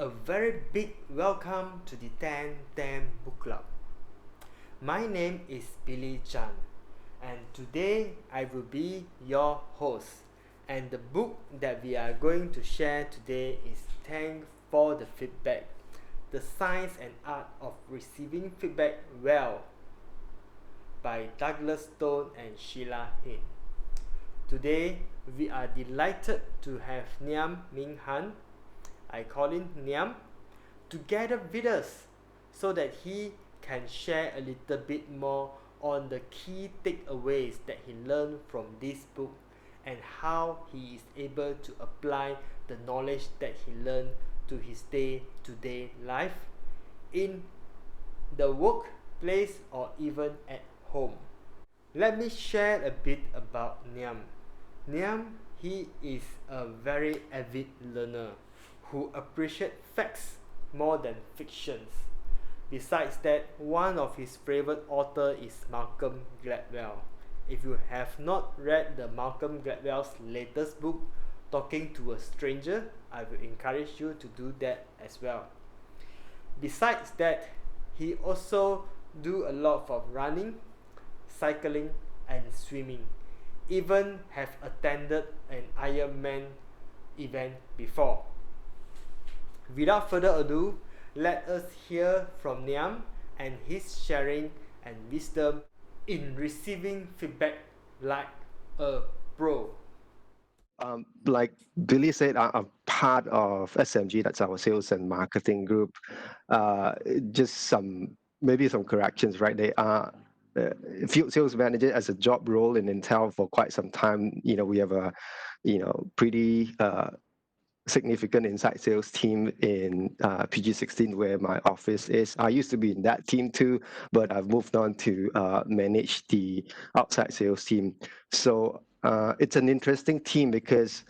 a very big welcome to the 10 Book Club. My name is Billy Chan, and today I will be your host. And the book that we are going to share today is Thank for the Feedback: The Science and Art of Receiving Feedback Well by Douglas Stone and Sheila Heen. Today we are delighted to have Niam Ming Han, I call him Niam, together with us so that he can share a little bit more on the key takeaways that he learned from this book and how he is able to apply the knowledge that he learned to his day-to-day life in the workplace or even at home. Let me share a bit about Niam. Niam, he is a very avid learner who appreciates facts more than fictions. Besides that, one of his favorite author is Malcolm Gladwell. If you have not read the Malcolm Gladwell's latest book, Talking to a Stranger, I will encourage you to do that as well. Besides that, he also do a lot of running, cycling, and swimming. Even have attended an Ironman event before. Without further ado, let us hear from Niam and his sharing and wisdom in receiving feedback like a pro. Like Billy said, I'm part of SMG, that's our sales and marketing group. Just maybe some corrections, right? They are field sales manager as a job role in Intel for quite some time. We have a, pretty significant inside sales team in PG16 where my office is. I used to be in that team too, but I've moved on to manage the outside sales team. So it's an interesting team because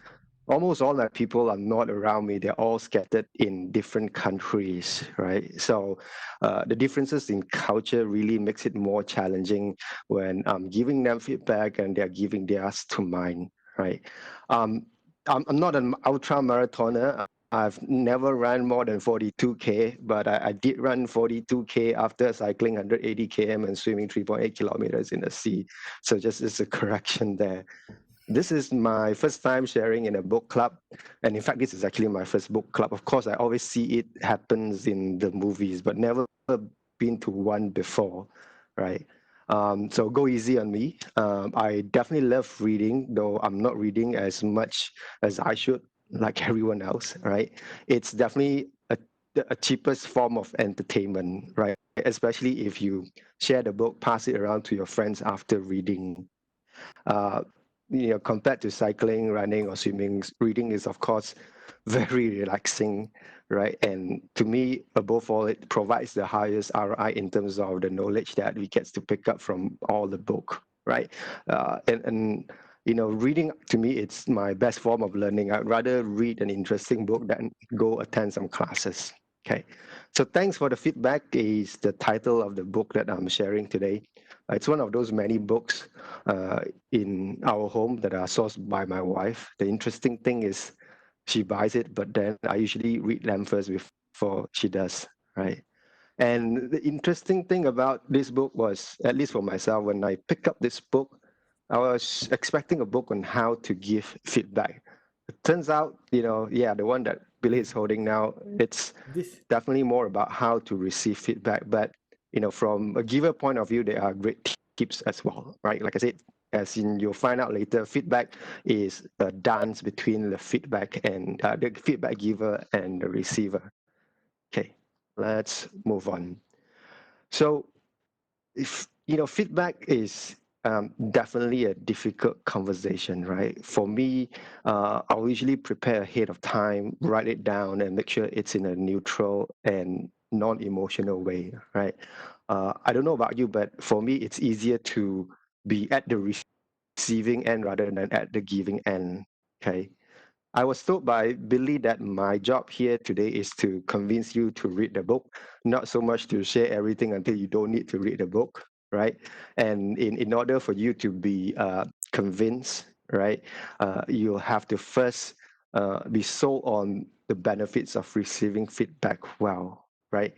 almost all my people are not around me. They're all scattered in different countries, right? So the differences in culture really makes it more challenging when I'm giving them feedback and they're giving theirs to mine, right? Um, I'm not an ultra marathoner. I've never run more than 42K, but I did run 42K after cycling 180 km and swimming 3.8 kilometers in the sea. So just as a correction there. This is my first time sharing in a book club. And in fact, this is actually my first book club. Of course, I always see it happens in the movies, but never been to one before, right? So go easy on me. I definitely love reading, though I'm not reading as much as I should, like everyone else, right? It's definitely a cheapest form of entertainment, right? Especially if you share the book, pass it around to your friends after reading. Uh, compared to cycling, running, or swimming, reading is of course very relaxing, right? And to me, above all, it provides the highest ROI in terms of the knowledge that we get to pick up from all the book, right? And reading to me, it's my best form of learning. I'd rather read an interesting book than go attend some classes. Okay, so thanks for the feedback is the title of the book that I'm sharing today. It's one of those many books uh, in our home that are sourced by my wife. The interesting thing is she buys it, but then I usually read them first before she does, right? And the interesting thing about this book was, at least for myself, when I picked up this book, I was expecting a book on how to give feedback. It turns out, yeah, the one that Billy is holding now, it's This definitely more about how to receive feedback. But from a giver point of view, there are great tips as well, right? Like I said, as in you'll find out later, feedback is a dance between the feedback and the feedback giver and the receiver. Okay, let's move on. So, if feedback is definitely a difficult conversation, right? For me, I'll usually prepare ahead of time, write it down, and make sure it's in a neutral and non-emotional way, right? I don't know about you, but for me, it's easier to be at the receiving end rather than at the giving end. Okay. I was told by Billy that my job here today is to convince you to read the book, not so much to share everything until you don't need to read the book, right? And in order for you to be convinced, right, you'll have to first be sold on the benefits of receiving feedback well, right?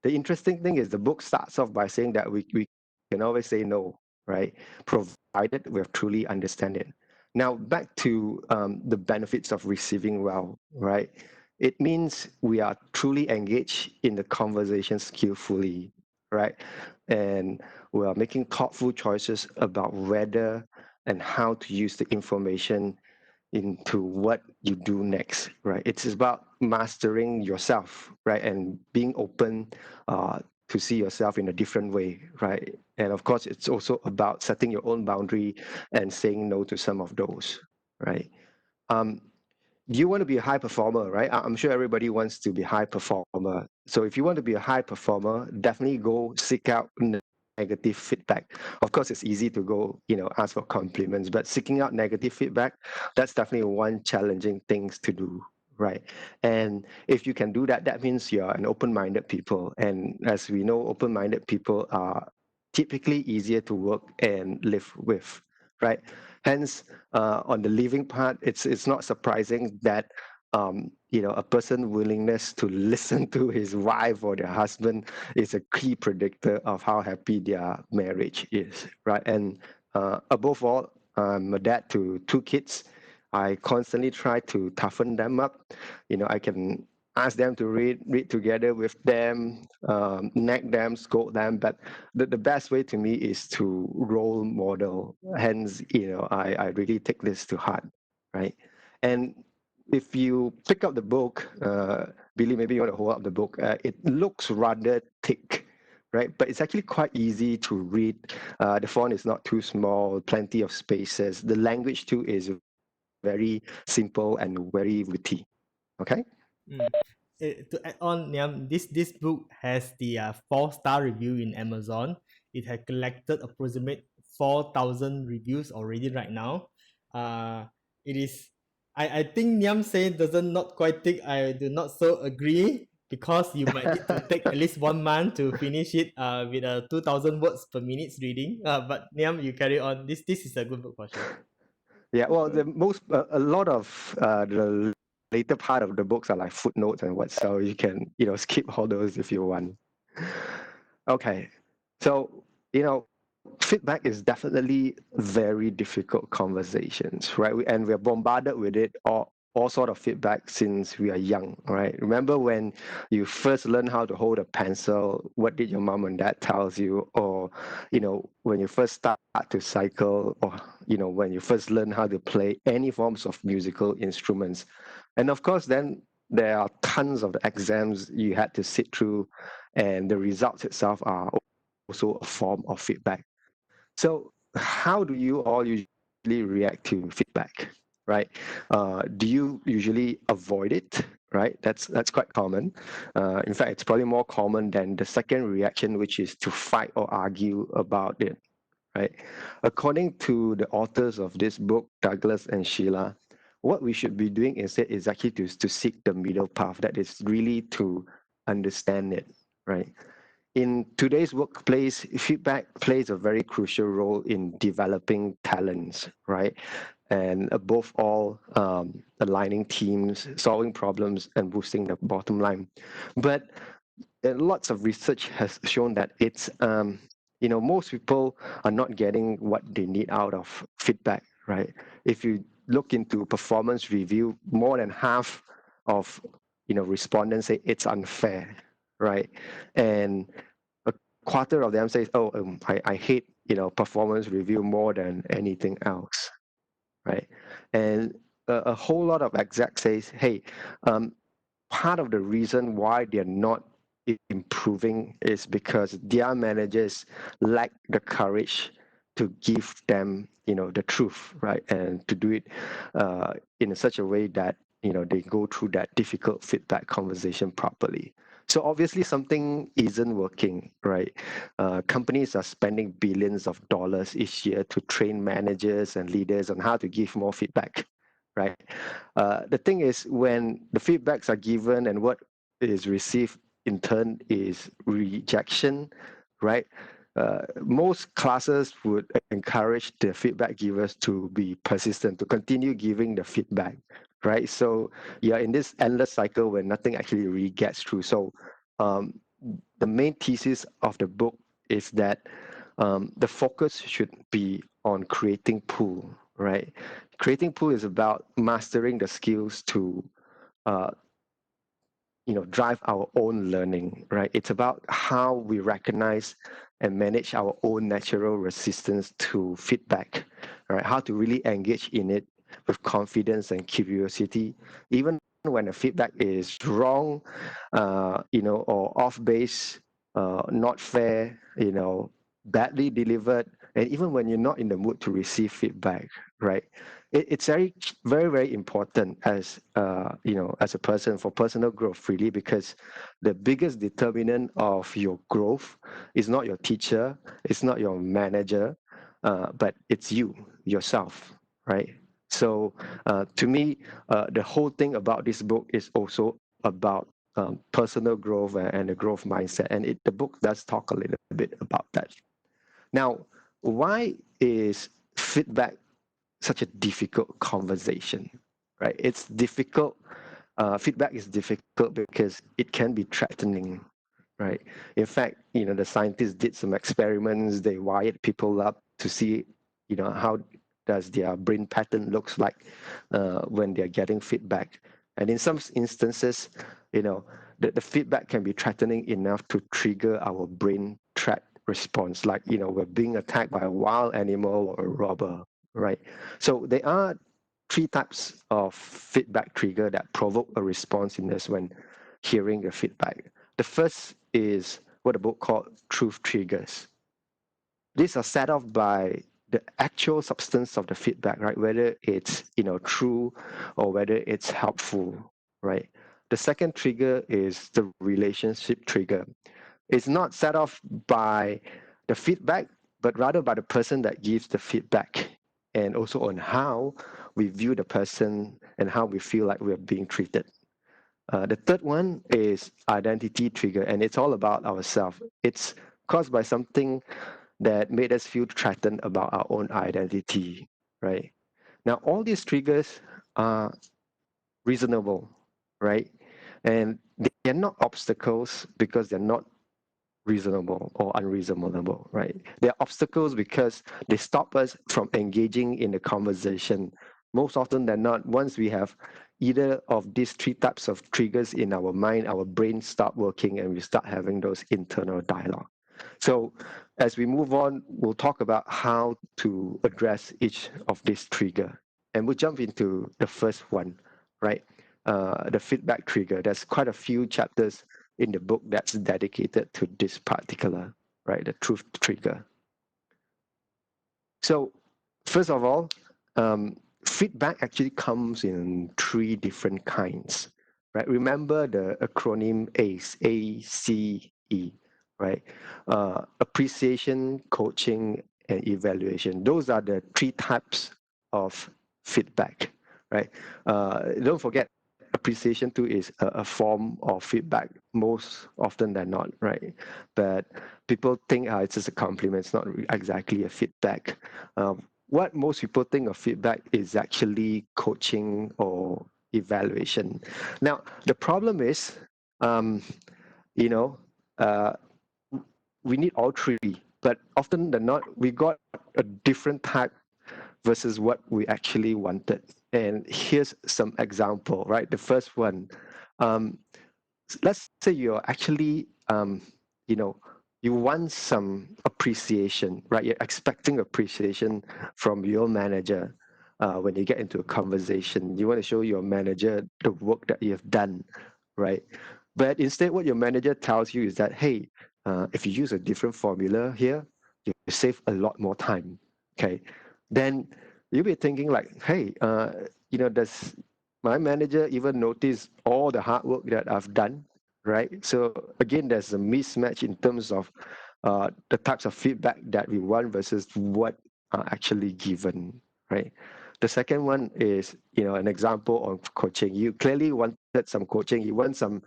The interesting thing is the book starts off by saying that we can always say no, right? Provided we have truly understand it. Now, back to the benefits of receiving well, right? It means we are truly engaged in the conversation skillfully, right? And we are making thoughtful choices about whether and how to use the information into what you do next, right? It's about mastering yourself, right? And being open to see yourself in a different way, right? And of course, it's also about setting your own boundary and saying no to some of those, right? Um, you want to be a high performer, right? I'm sure everybody wants to be a high performer. So if you want to be a high performer, definitely go seek out negative feedback. Of course, it's easy to go, ask for compliments, but seeking out negative feedback, that's definitely one challenging things to do, right? And if you can do that, that means you're an open-minded people. And as we know, open-minded people are typically easier to work and live with, right? Hence, on the living part, it's not surprising that a person willingness to listen to his wife or their husband is a key predictor of how happy their marriage is, right? And above all, I'm a dad to two kids. I constantly try to toughen them up. I can ask them to read together with them, nag them, scold them. But the best way to me is to role model. Hence, I really take this to heart, right? And if you pick up the book, Billy, maybe you want to hold up the book. It looks rather thick, right? But it's actually quite easy to read. The font is not too small, plenty of spaces. The language too is very simple and very witty. Okay. Mm. To add on, Niam, this book has the 4-star review in Amazon. It had collected approximate 4,000 reviews already right now. It is, I think Niam say doesn't not quite think I do not so agree because you might need to take at least 1 month to finish it with a 2,000 words per minute reading. But Niam, you carry on. This is a good book for sure. Yeah, well, a lot of the later part of the books are like footnotes and what, so you can skip all those if you want. Okay, so feedback is definitely very difficult conversations, right? And we're bombarded with it all sort of feedback since we are young, right? Remember when you first learn how to hold a pencil, what did your mom and dad tells you? Or when you first start to cycle, or when you first learn how to play any forms of musical instruments. And of course then there are tons of exams you had to sit through, and the results itself are also a form of feedback. So how do you all usually react to feedback, right? Do you usually avoid it, right? That's quite common. In fact, it's probably more common than the second reaction, which is to fight or argue about it, right? According to the authors of this book, Douglas and Sheila, what we should be doing instead is actually to seek the middle path. That is really to understand it, right? In today's workplace, feedback plays a very crucial role in developing talents, right? And above all, aligning teams, solving problems, and boosting the bottom line. But lots of research has shown that most people are not getting what they need out of feedback, right? If you look into performance review, more than half of respondents say it's unfair, right? And a quarter of them says, "Oh, I hate performance review more than anything else," right? And a whole lot of execs says, "Hey, um, part of the reason why they're not improving is because their managers lack the courage to give them the truth, right? And to do it in such a way that they go through that difficult feedback conversation properly. So obviously something isn't working, right? Companies are spending billions of dollars each year to train managers and leaders on how to give more feedback, right? The thing is, when the feedbacks are given and what is received in turn is rejection, right? Most classes would encourage the feedback givers to be persistent, to continue giving the feedback, right? So you're in this endless cycle where nothing actually really gets through. So um, the main thesis of the book is that the focus should be on creating pool, right? Creating pool is about mastering the skills to uh, drive our own learning, right? It's about how we recognize and manage our own natural resistance to feedback, right? How to really engage in it with confidence and curiosity, even when the feedback is wrong, or off base, not fair, badly delivered, and even when you're not in the mood to receive feedback, right? It's very very very important as as a person for personal growth, really, because the biggest determinant of your growth is not your teacher, it's not your manager, but it's you yourself, right? So to me, the whole thing about this book is also about personal growth and the growth mindset, and the book does talk a little bit about that. Now, why is feedback such a difficult conversation, right? It's difficult. Feedback is difficult because it can be threatening, right? In fact, the scientists did some experiments. They wired people up to see, how does their brain pattern looks like when they're getting feedback. And in some instances, the feedback can be threatening enough to trigger our brain threat response, like we're being attacked by a wild animal or a robber, right? So there are three types of feedback trigger that provoke a response in us when hearing the feedback. The first is what the book called truth triggers. These are set off by the actual substance of the feedback, right? Whether it's true or whether it's helpful, right? The second trigger is the relationship trigger. It's not set off by the feedback, but rather by the person that gives the feedback, and also on how we view the person and how we feel like we're being treated. The third one is identity trigger, and it's all about ourselves. It's caused by something that made us feel threatened about our own identity, right? Now, all these triggers are reasonable, right? And they're not obstacles because they're not reasonable or unreasonable, right? They're obstacles because they stop us from engaging in the conversation. Most often than not, once we have either of these three types of triggers in our mind, our brain start working and we start having those internal dialogue. So as we move on, we'll talk about how to address each of these trigger. And we'll jump into the first one, right? The feedback trigger. There's quite a few chapters in the book that's dedicated to this particular, right? The truth trigger. So first of all, feedback actually comes in three different kinds, right? Remember the acronym ACE, ACE, right? Appreciation, coaching, and evaluation. Those are the three types of feedback, right? Don't forget, appreciation too is a form of feedback most often than not, right? But people think it's just a compliment. It's not exactly a feedback. What most people think of feedback is actually coaching or evaluation. Now, the problem is, um, you know, uh, we need all three, but often than not, we got a different type versus what we actually wanted. And here's some example, right? The first one, um, let's say you're actually, you know, you want some appreciation, right? You're expecting appreciation from your manager when you get into a conversation. You want to show your manager the work that you have done, right? But instead, what your manager tells you is that, hey, if you use a different formula here, you save a lot more time, okay? Then you'll be thinking like, hey, does my manager even notice all the hard work that I've done, right? So again, there's a mismatch in terms of the types of feedback that we want versus what are actually given, right? The second one is, an example of coaching. You clearly wanted some coaching. You want some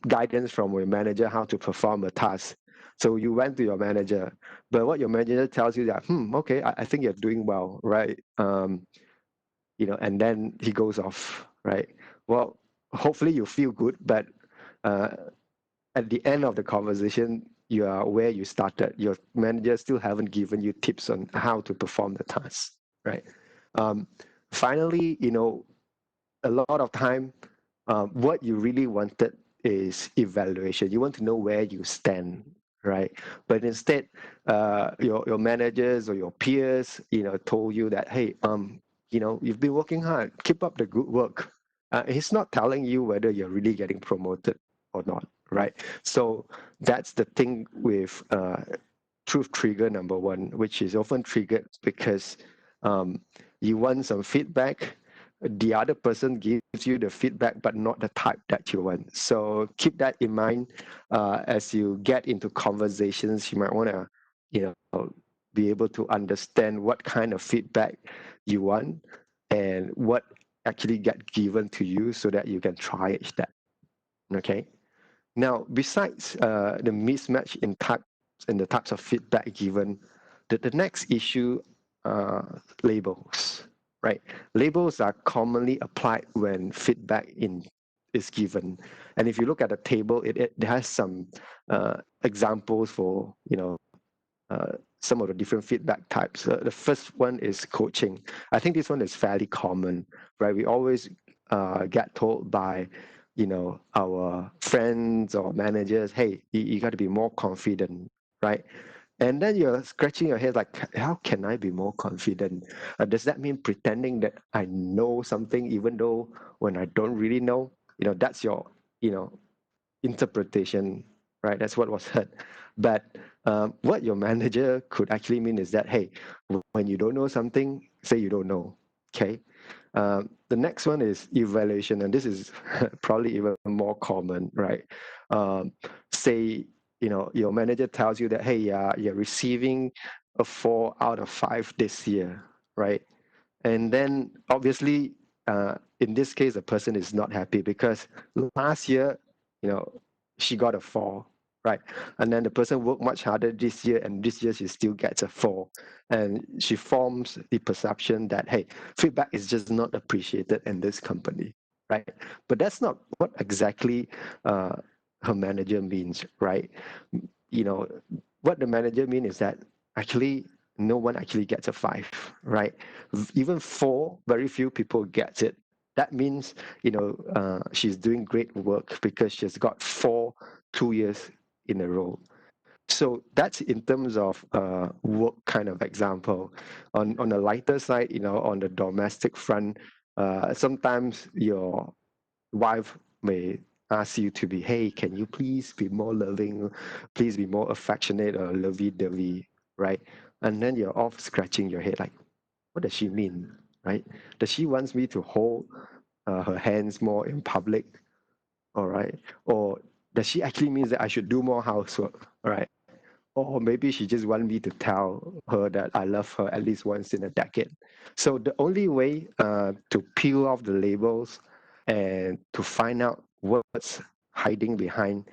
guidance from your manager how to perform a task. So you went to your manager, but what your manager tells you that, okay, I think you're doing well, right? and then he goes off, right? Well, hopefully you feel good, but uh, at the end of the conversation, you are where you started. Your manager still haven't given you tips on how to perform the task, right? Um, Finally, a lot of time, what you really wanted is evaluation. You want to know where you stand, right? But instead, your managers or your peers, told you that, hey, you've been working hard. Keep up the good work. He's not telling you whether you're really getting promoted or not, right? So that's the thing with truth trigger number one, which is often triggered because um, you want some feedback. The other person gives you the feedback, but not the type that you want. So keep that in mind as you get into conversations. You might want to, be able to understand what kind of feedback you want and what actually get given to you so that you can triage that. Okay. Now, besides the mismatch in types and the types of feedback given, the next issue are labels, right? Labels are commonly applied when feedback is given. And if you look at the table, it has some examples for, some of the different feedback types. The first one is coaching. I think this one is fairly common, right? We always get told by, our friends or managers, hey, you got to be more confident, right? And then you're scratching your head like, how can I be more confident? Does that mean pretending that I know something even though when I don't really know? That's your, you know, interpretation, right? That's what was heard. But what your manager could actually mean is that, hey, when you don't know something, say you don't know. Okay. The next one is evaluation, and this is probably even more common, right? Say, your manager tells you that, hey, you're receiving a 4 out of 5 this year, right? And then obviously, in this case, the person is not happy because last year, you know, she got a 4, right? And then the person worked much harder this year, and this year she still gets a 4. And she forms the perception that, hey, feedback is just not appreciated in this company, right? But that's not what exactly her manager means, right? You know, what the manager means is that actually no one actually gets a 5, right? Even 4, very few people gets it. That means, she's doing great work because she's got 4 2 years in a row. So that's in terms of work kind of example. On the lighter side, on the domestic front, sometimes your wife may ask you to be, hey, can you please be more loving, please be more affectionate or lovey-dovey, right? And then you're off scratching your head like, what does she mean, right? Does she wants me to hold her hands more in public, all right? Or does she actually means that I should do more housework, all right? Or maybe she just want me to tell her that I love her at least once in a decade. So the only way to peel off the labels and to find out what's hiding behind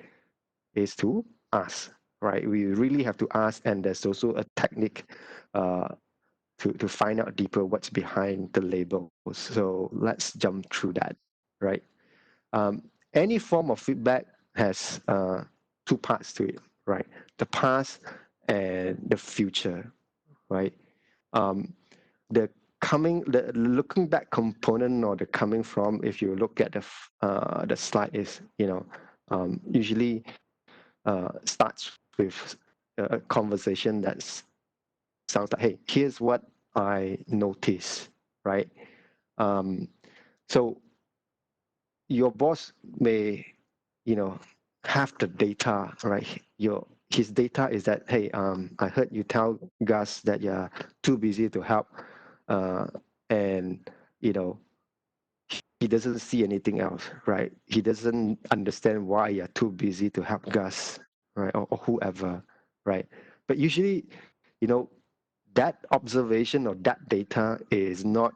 is to ask, right? We really have to ask, and there's also a technique uh, to find out deeper what's behind the labels. So let's jump through that, right? Any form of feedback has 2 parts to it, right? The past and the future, right? Um, the the looking back component or the coming from, if you look at the slide, is usually starts with a conversation that sounds like, hey, here's what I notice, right? Um, so your boss may, you know, have the data, right? His data is that, hey, I heard you tell Gus that you're too busy to help, uh, and you know, he doesn't see anything else, right? He doesn't understand why you're too busy to help Gus, right, or whoever, right? But usually, you know, that observation or that data is not,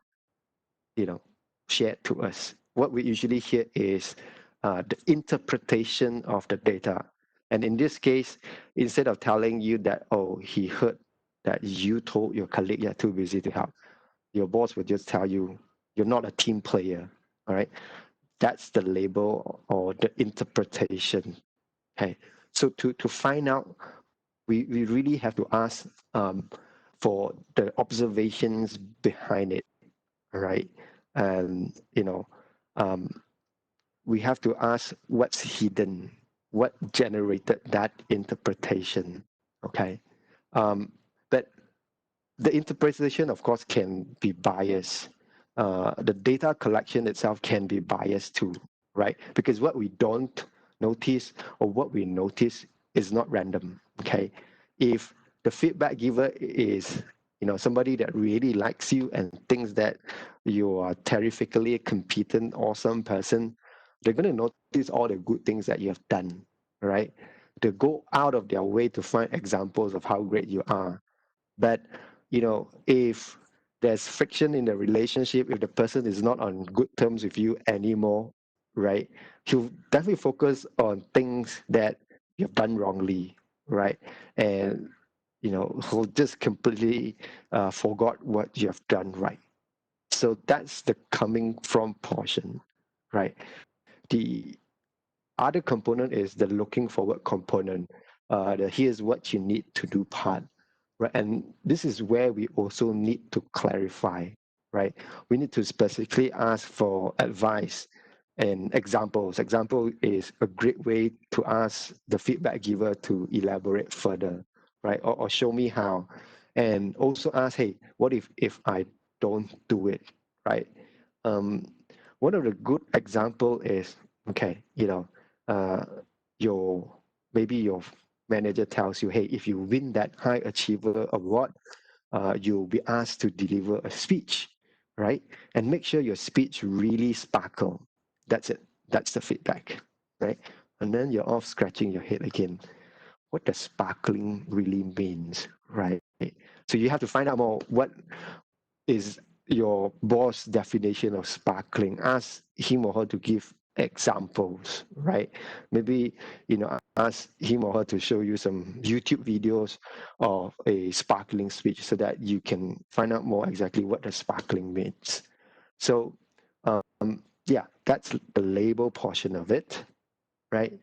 you know, shared to us. What we usually hear is the interpretation of the data. And in this case, instead of telling you that, oh, he heard that you told your colleague you're too busy to help, your boss would just tell you you're not a team player. All right, that's the label or the interpretation. Okay, so to find out, we really have to ask for the observations behind it. All right, and um, we have to ask what's hidden, what generated that interpretation. Okay, but the interpretation, of course, can be biased. The data collection itself can be biased too, right? Because what we don't notice or what we notice is not random. Okay, if the feedback giver is somebody that really likes you and thinks that you are terrifically competent, awesome person, they're going to notice all the good things that you have done, right? They go out of their way to find examples of how great you are. But if there's friction in the relationship, if the person is not on good terms with you anymore, right, he'll definitely focus on things that you've done wrongly, right? And he'll just completely forgot what you have done right. So that's the coming from portion, right? The other component is the looking forward component. The here's what you need to do part, right? And this is where we also need to clarify, right? We need to specifically ask for advice and examples. Example is a great way to ask the feedback giver to elaborate further, right? Or show me how. And also ask, hey, what if I don't do it, right? Um, One of the good example is, okay, uh, your maybe your manager tells you, hey, if you win that high achiever award, you'll be asked to deliver a speech, right? And make sure your speech really sparkle. That's it. That's the feedback, right? And then you're off scratching your head again. What does sparkling really means, right? So you have to find out more. What is your boss definition of sparkling? Ask him or her to give examples, right? Maybe ask him or her to show you some YouTube videos of a sparkling speech so that you can find out more exactly what the sparkling means. So yeah, that's the label portion of it, right?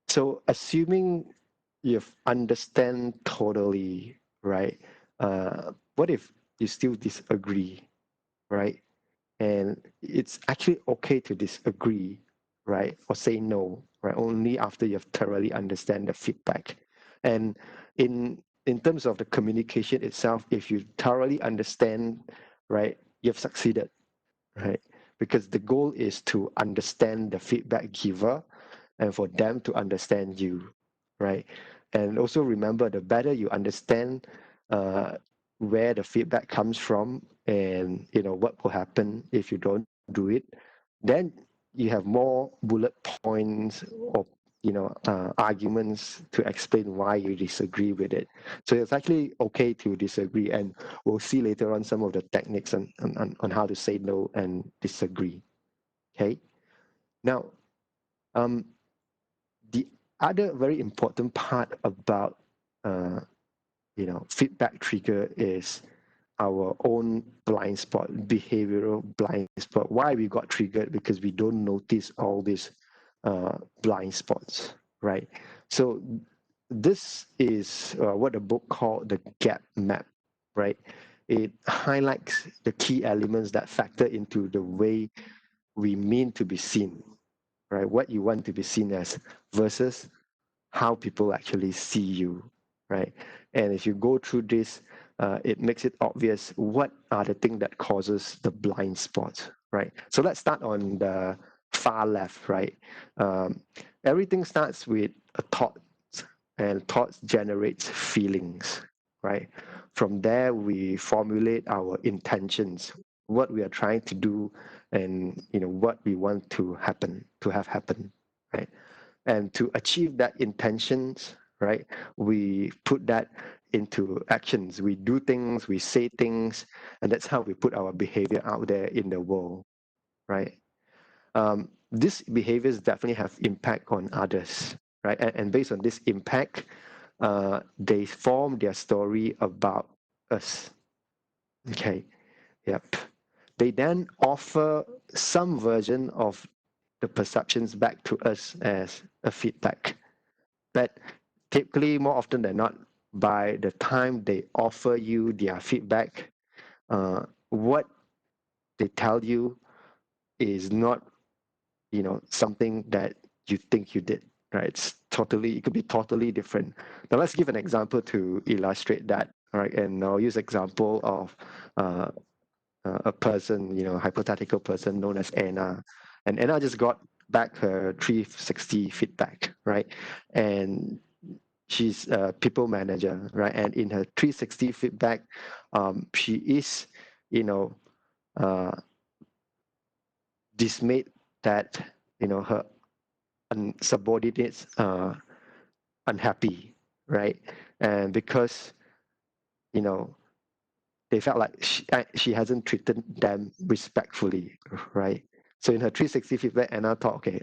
So assuming you've understand totally, right? What if you still disagree, right? And it's actually okay to disagree, right? Or say no, right? Only after you've thoroughly understand the feedback. And in terms of the communication itself, if you thoroughly understand, right, you've succeeded, right? Because the goal is to understand the feedback giver and for them to understand you, right? And also remember, the better you understand uh, where the feedback comes from and what will happen if you don't do it, then you have more bullet points or arguments to explain why you disagree with it. So it's actually okay to disagree, and we'll see later on some of the techniques on how to say no and disagree. Okay. Now, um, the other very important part about uh, feedback trigger is our own blind spot, behavioral blind spot. Why we got triggered? Because we don't notice all these blind spots, right? So this is what the book called the gap map, right? It highlights the key elements that factor into the way we mean to be seen, right? What you want to be seen as versus how people actually see you, right? And if you go through this, it makes it obvious what are the things that causes the blind spots, right? So let's start on the far left, right? Um, Everything starts with a thought, and thoughts generates feelings, right? From there, we formulate our intentions, what we are trying to do, and what we want to have happen, right? And to achieve that intentions, right, we put that into actions. We do things, we say things, and that's how we put our behavior out there in the world, right? These behaviors definitely have impact on others, right? And based on this impact, they form their story about us. Okay. Yep. they then offer some version of the perceptions back to us as a feedback. But typically, more often than not, by the time they offer you their feedback, what they tell you is not, something that you think you did, right? It could be totally different. Now, let's give an example to illustrate that, all right? And I'll use example of uh, a person, hypothetical person known as Anna. And Anna just got back her 360 feedback, right? And she's a people manager, right? And in her 360 feedback, she is, you know, uh, dismayed that, her subordinates are unhappy, right? And because, you know, they felt like she hasn't treated them respectfully, right? So in her 360 feedback, Anna thought, okay,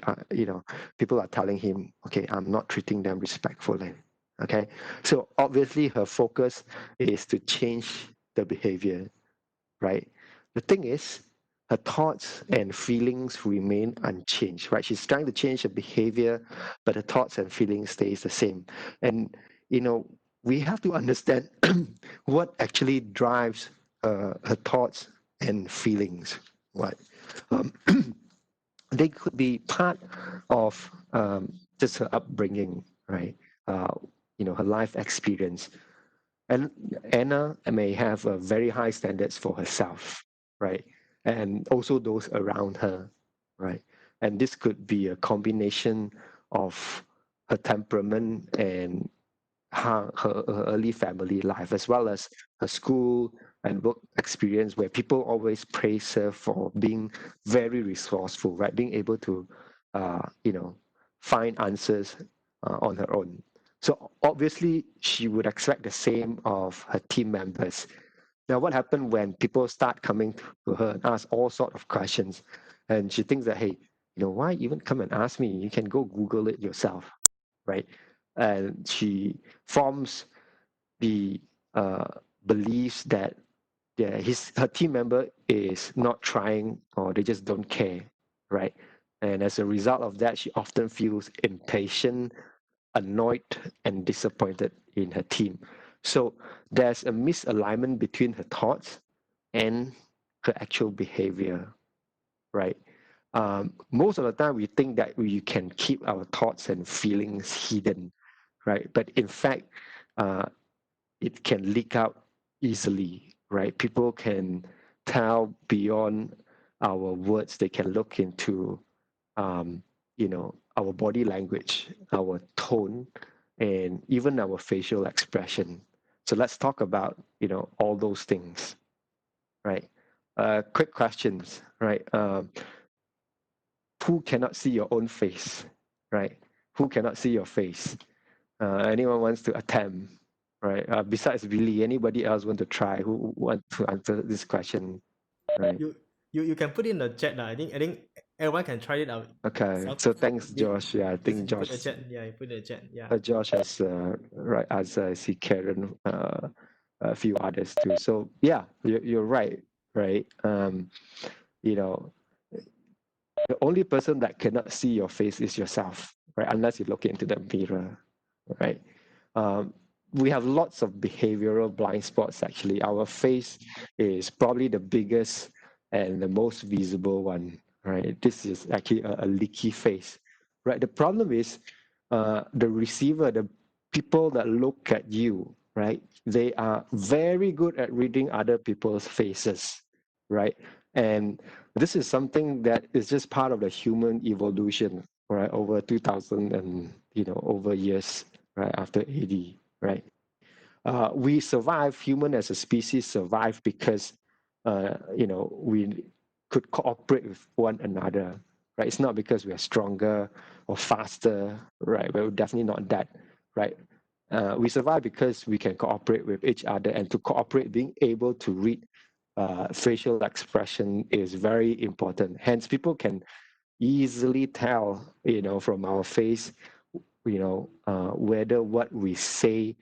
people are telling him, okay, I'm not treating them respectfully. Okay, so obviously her focus is to change the behavior, right? The thing is, her thoughts and feelings remain unchanged, right? She's trying to change her behavior, but her thoughts and feelings stays the same. And you know, we have to understand what actually drives her thoughts and feelings. Right? Um, they could be part of just her upbringing, right? Uh, her life experience. And Anna may have very high standards for herself, right? And also those around her, right? And this could be a combination of her temperament and her early family life, as well as her school and work experience, where people always praise her for being very resourceful, right? Being able to, find answers on her own. So obviously, she would expect the same of her team members. Now, what happened when people start coming to her and ask all sort of questions, and she thinks that, hey, why even come and ask me? You can go Google it yourself, right? And she forms the uh, beliefs that her team member is not trying, or they just don't care, right? And as a result of that, she often feels impatient, annoyed, and disappointed in her team. So there's a misalignment between her thoughts and her actual behavior, right? Most of the time, we think that we can keep our thoughts and feelings hidden, right? But in fact, uh, it can leak out easily, right? People can tell beyond our words. They can look into, our body language, our tone, and even our facial expression. So let's talk about, all those things, right? Quick questions, right? Who cannot see your own face, right? Who cannot see your face? Anyone wants to attempt, right? Besides Billy, anybody else want to try? Who want to answer this question, right? You can put in the chat now. I think everyone can try it out. Okay, Self, so thanks, Josh. Yeah, I think you put the Josh, chat. Yeah, you put the chat. Yeah. Josh has right answer. I see Karen, a few others too. So yeah, you're right, right? You know, the only person that cannot see your face is yourself, right? Unless you look into the mirror, right? Um, we have lots of behavioral blind spots actually. Our face is probably the biggest and the most visible one, right? This is actually a leaky face, right? The problem is the receiver, the people that look at you, right? They are very good at reading other people's faces, right? And this is something that is just part of the human evolution, right? Over 2000 and, over years, right? After AD, right? We survive, human as a species survive because, we could cooperate with one another, right? It's not because we are stronger or faster, right? We're definitely not that, right? We survive because we can cooperate with each other, and to cooperate, being able to read facial expression is very important. Hence, people can easily tell, from our face, whether what we say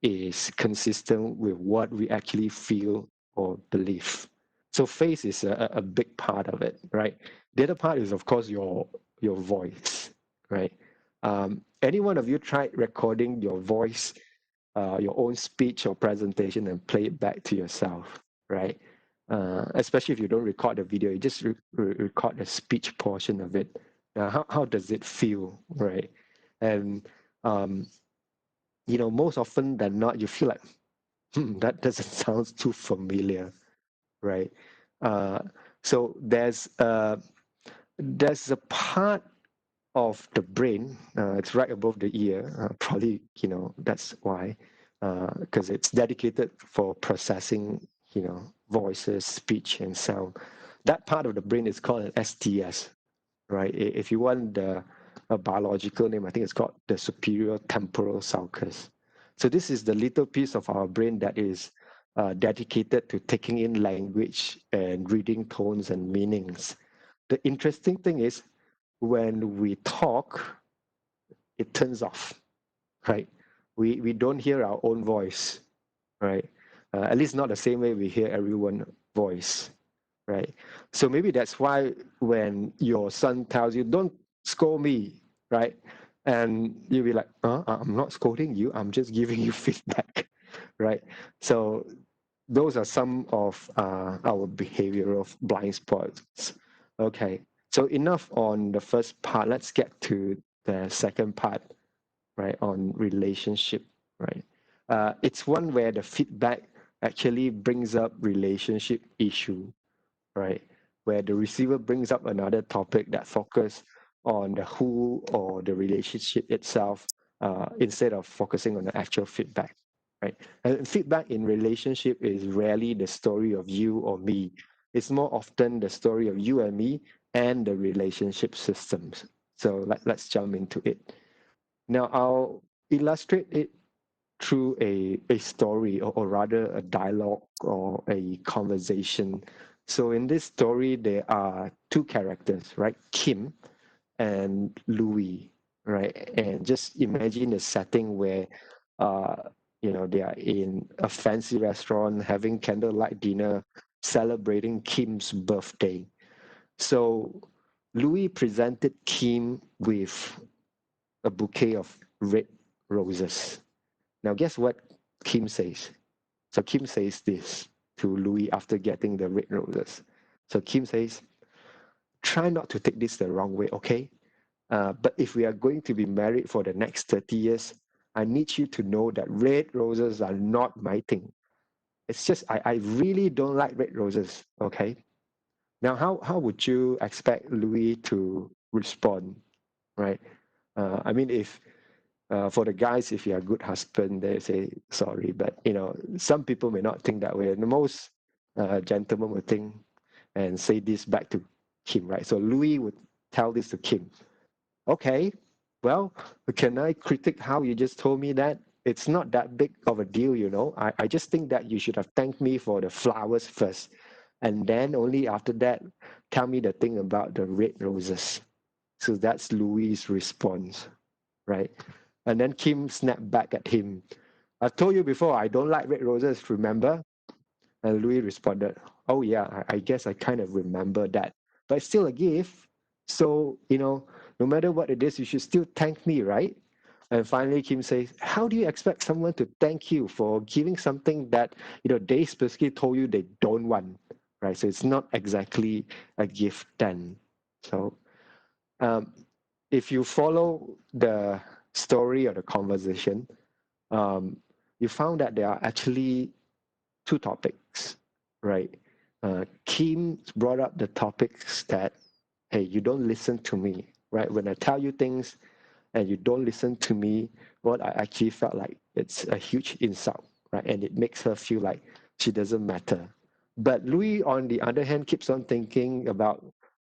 is consistent with what we actually feel or believe. So face is a big part of it, right? The other part is, of course, your voice, right? Any one of you tried recording your voice, your own speech or presentation, and play it back to yourself, right? Especially if you don't record the video, you just record the speech portion of it. How does it feel, right? And um, most often than not, you feel like, that doesn't sound too familiar, right? Uh, so there's a part of the brain. It's right above the ear. Probably, that's why, because it's dedicated for processing, voices, speech, and sound. That part of the brain is called an STS, right? If you want a biological name, I think it's called the superior temporal sulcus. So this is the little piece of our brain that is dedicated to taking in language and reading tones and meanings. The interesting thing is when we talk, it turns off, right? We don't hear our own voice, right? At least not the same way we hear everyone's voice, right? So maybe that's why when your son tells you, don't scold me, right? And you'll be like, I'm not scolding you, I'm just giving you feedback, right? So those are some of our behavioral blind spots. Okay, so enough on the first part. Let's get to the second part, right, on relationship, right? It's one where the feedback actually brings up relationship issue, right? Where the receiver brings up another topic that focus on the who or the relationship itself instead of focusing on the actual feedback, right? And feedback in relationship is rarely the story of you or me. It's more often the story of you and me and the relationship systems. So let's jump into it. Now I'll illustrate it through a story, or rather a dialogue or a conversation. So in this story, there are two characters, right? Kim and Louis, right? And just imagine a setting where, uh, they are in a fancy restaurant having candlelight dinner, celebrating Kim's birthday. So Louis presented Kim with a bouquet of red roses. Now, guess what Kim says? So Kim says this to Louis after getting the red roses. So Kim says, try not to take this the wrong way, okay? But if we are going to be married for the next 30 years, I need you to know that red roses are not my thing. It's just, I really don't like red roses, okay? Now, how would you expect Louis to respond, right? I mean, if for the guys, if you're a good husband, they say sorry. But some people may not think that way. And the most gentlemen would think and say this back to Kim, right? So Louis would tell this to Kim. Okay, well, can I critique how you just told me that? It's not that big of a deal, I just think that you should have thanked me for the flowers first. And then only after that, tell me the thing about the red roses. So that's Louis' response, right? And then Kim snapped back at him. I've told you before, I don't like red roses, remember? And Louis responded, oh, yeah, I guess I kind of remember that. But it's still a gift. So, no matter what it is, you should still thank me, right? And finally, Kim says, how do you expect someone to thank you for giving something that, they specifically told you they don't want, right? So it's not exactly a gift then. So um, if you follow the story or the conversation, um, you found that there are actually two topics, right? Kim brought up the topics that, hey, you don't listen to me, right? When I tell you things and you don't listen to me, what I actually felt like it's a huge insult, right? And it makes her feel like she doesn't matter. But Louis, on the other hand, keeps on thinking about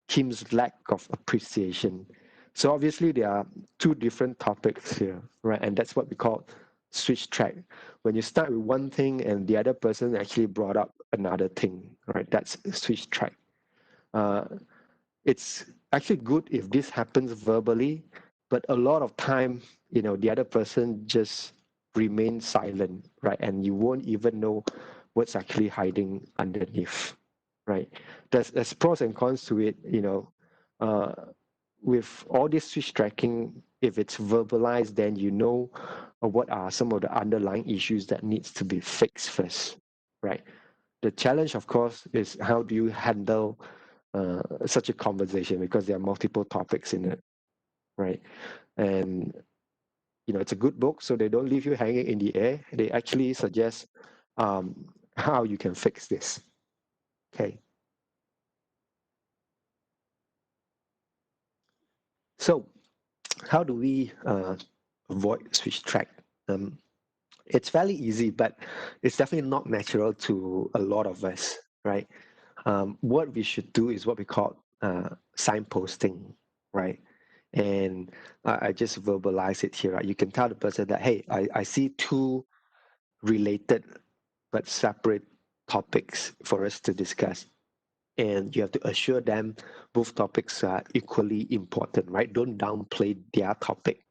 Kim's lack of appreciation. So obviously there are two different topics here, right? And that's what we call switch track. When you start with one thing and the other person actually brought up another thing, right? That's switch track. Uh, it's actually good if this happens verbally, but a lot of time, the other person just remains silent, right? And you won't even know what's actually hiding underneath, right? There's pros and cons to it, uh, with all this switch tracking, if it's verbalized, then what are some of the underlying issues that needs to be fixed first, right? The challenge, of course, is how do you handle such a conversation, because there are multiple topics in it, right? And it's a good book, so they don't leave you hanging in the air. They actually suggest how you can fix this. Okay, so how do we avoid switch track? Um, it's fairly easy, but it's definitely not natural to a lot of us, right? What we should do is what we call signposting, right? And I just verbalize it here, right? You can tell the person that, hey, I see two related but separate topics for us to discuss. And you have to assure them both topics are equally important, right? Don't downplay their topic.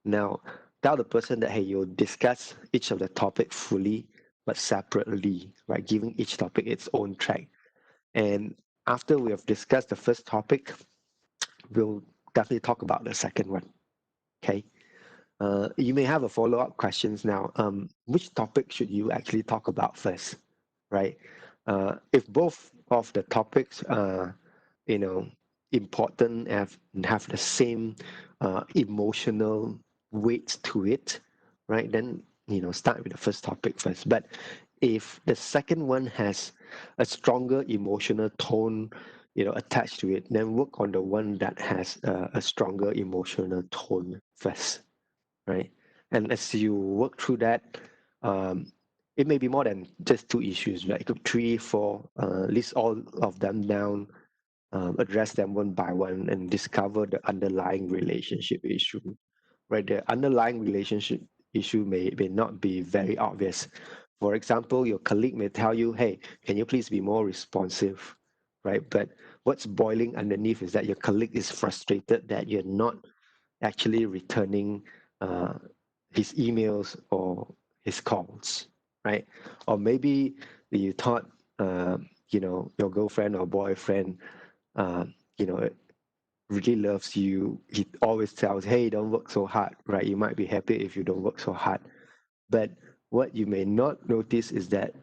Now, tell the person that, hey, you'll discuss each of the topic fully but separately, right? Giving each topic its own track. And after we have discussed the first topic, we'll definitely talk about the second one. Okay. You may have a follow-up questions now. Which topic should you actually talk about first, right? If both of the topics are, you know, important and have the same emotional weight to it, right? Then start with the first topic first. But if the second one has a stronger emotional tone, attached to it, then work on the one that has a stronger emotional tone first, right? And as you work through that, um, it may be more than just two issues, right? It could three, four, list all of them down, address them one by one, and discover the underlying relationship issue, right? The underlying relationship issue may not be very obvious. For example, your colleague may tell you, hey, can you please be more responsive, right? But what's boiling underneath is that your colleague is frustrated that you're not actually returning uh, his emails or his calls, right? Or maybe you thought, your girlfriend or boyfriend, uh, you know, really loves you. He always tells, hey, don't work so hard, right? You might be happy if you don't work so hard. But what you may not notice is that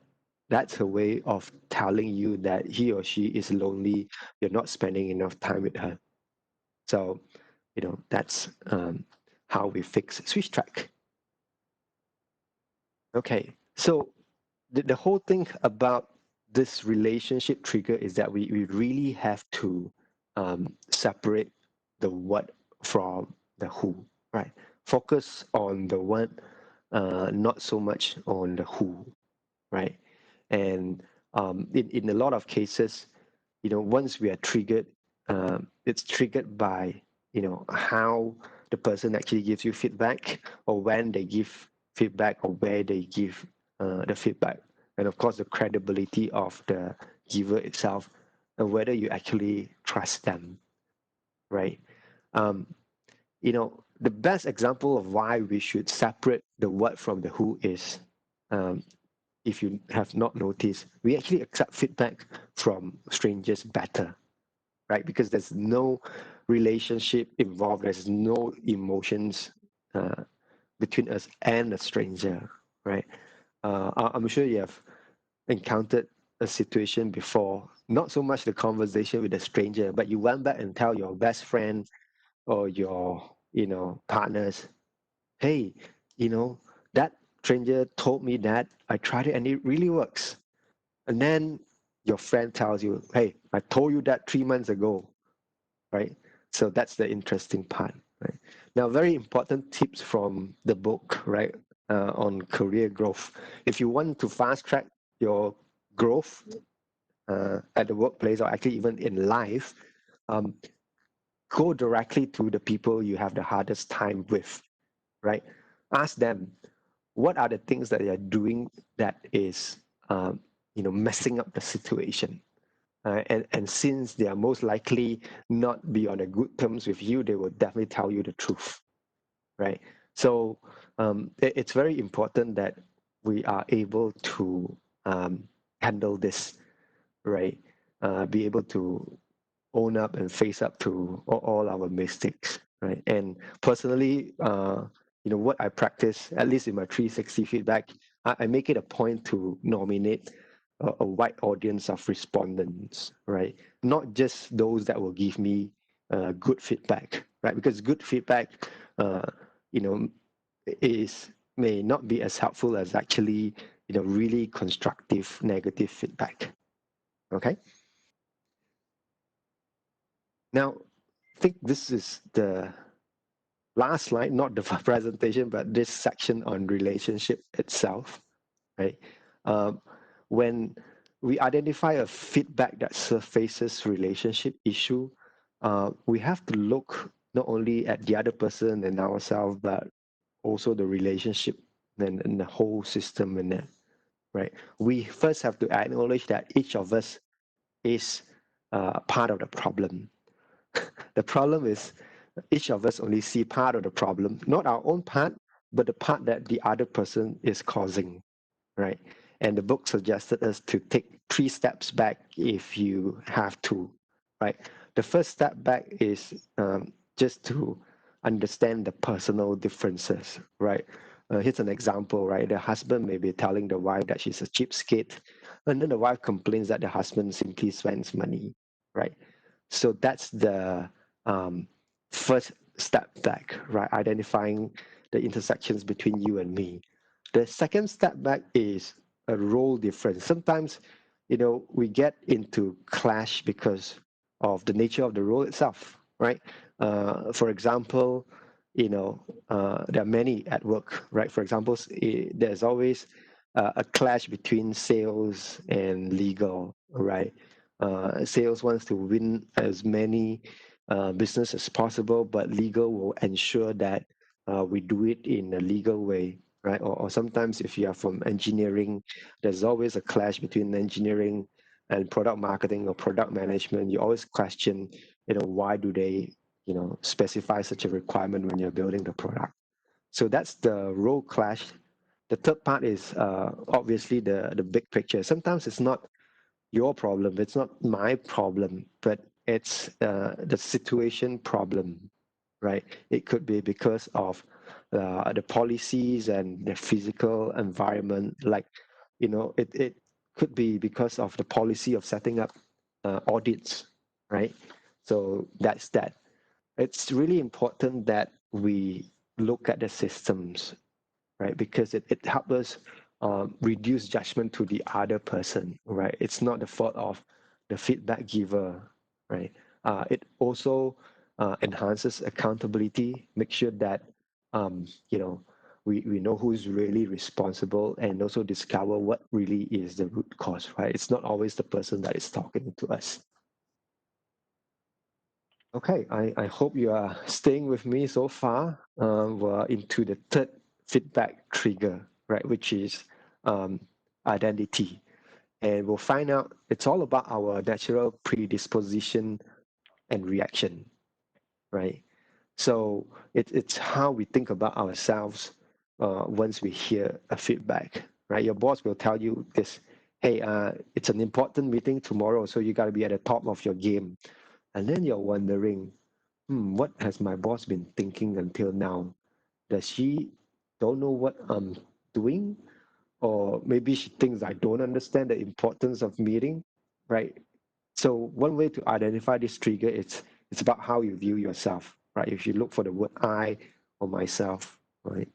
that's a way of telling you that he or she is lonely. You're not spending enough time with her. So, that's how we fix switch track. Okay, so the whole thing about this relationship trigger is that we really have to separate the what from the who, right? Focus on the what, not so much on the who, right? And in a lot of cases, once we are triggered, it's triggered by how the person actually gives you feedback, or when they give feedback, or where they give the feedback, and of course the credibility of the giver itself, and whether you actually trust them, right? um, the best example of why we should separate the what from the who is, um, if you have not noticed, we actually accept feedback from strangers better, right? Because there's no relationship involved, there's no emotions uh, between us and a stranger, right? I'm sure you have encountered a situation before, not so much the conversation with a stranger, but you went back and tell your best friend or your partners, hey, you know that stranger told me that I tried it and it really works. And then your friend tells you, hey, I told you that 3 months ago, right? So that's the interesting part, right? Now, very important tips from the book, right, on career growth. If you want to fast track your growth at the workplace, or actually even in life, um, go directly to the people you have the hardest time with, right? Ask them, what are the things that they are doing that is, messing up the situation? And since they are most likely not be on a good terms with you, they will definitely tell you the truth, right? So it's very important that we are able to handle this, right? be able to own up and face up to all our mistakes, right? And personally, what I practice, at least in my 360 feedback, I make it a point to nominate a wide audience of respondents, right? Not just those that will give me good feedback, right? Because good feedback, uh, you know, is may not be as helpful as actually, really constructive negative feedback. Okay. Now, I think this is the last slide, not the presentation, but this section on relationship itself, right? Um, when we identify a feedback that surfaces relationship issue, we have to look not only at the other person and ourselves, but also the relationship and the whole system in it, right? We first have to acknowledge that each of us is part of the problem. The problem is each of us only see part of the problem, not our own part, but the part that the other person is causing, right? And the book suggested us to take 3 steps back if you have to, right? The first step back is just to understand the personal differences, right? Here's an example, right? The husband may be telling the wife that she's a cheapskate, and then the wife complains that the husband simply spends money, right? So that's the um, first step back, right? Identifying the intersections between you and me. The second step back is a role difference. Sometimes, we get into clash because of the nature of the role itself, right? For example, there are many at work, right? For example, there's always a clash between sales and legal, right? Sales wants to win as many business as possible, but legal will ensure that we do it in a legal way, right? Or sometimes if you are from engineering, there's always a clash between engineering and product marketing or product management. You always question, why do they, specify such a requirement when you're building the product? So that's the role clash. The third part is obviously the big picture. Sometimes it's not your problem. It's not my problem, but it's the situation problem, right? It could be because of the policies and the physical environment. Like, it could be because of the policy of setting up audits, right? So that's that. It's really important that we look at the systems, right? Because it helps us reduce judgment to the other person, right? It's not the fault of the feedback giver, right? It also enhances accountability, make sure that, we know who's really responsible and also discover what really is the root cause, right? It's not always the person that is talking to us. Okay, I hope you are staying with me so far. We're into the third feedback trigger, right, which is um, identity. And we'll find out it's all about our natural predisposition and reaction, right? So it's how we think about ourselves once we hear a feedback, right? Your boss will tell you this, hey, it's an important meeting tomorrow, so you got to be at the top of your game. And then you're wondering, what has my boss been thinking until now? Does she don't know what I'm doing? Or maybe she thinks I don't understand the importance of meeting, right? So one way to identify this trigger is it's about how you view yourself, right? If you look for the word I or myself, right?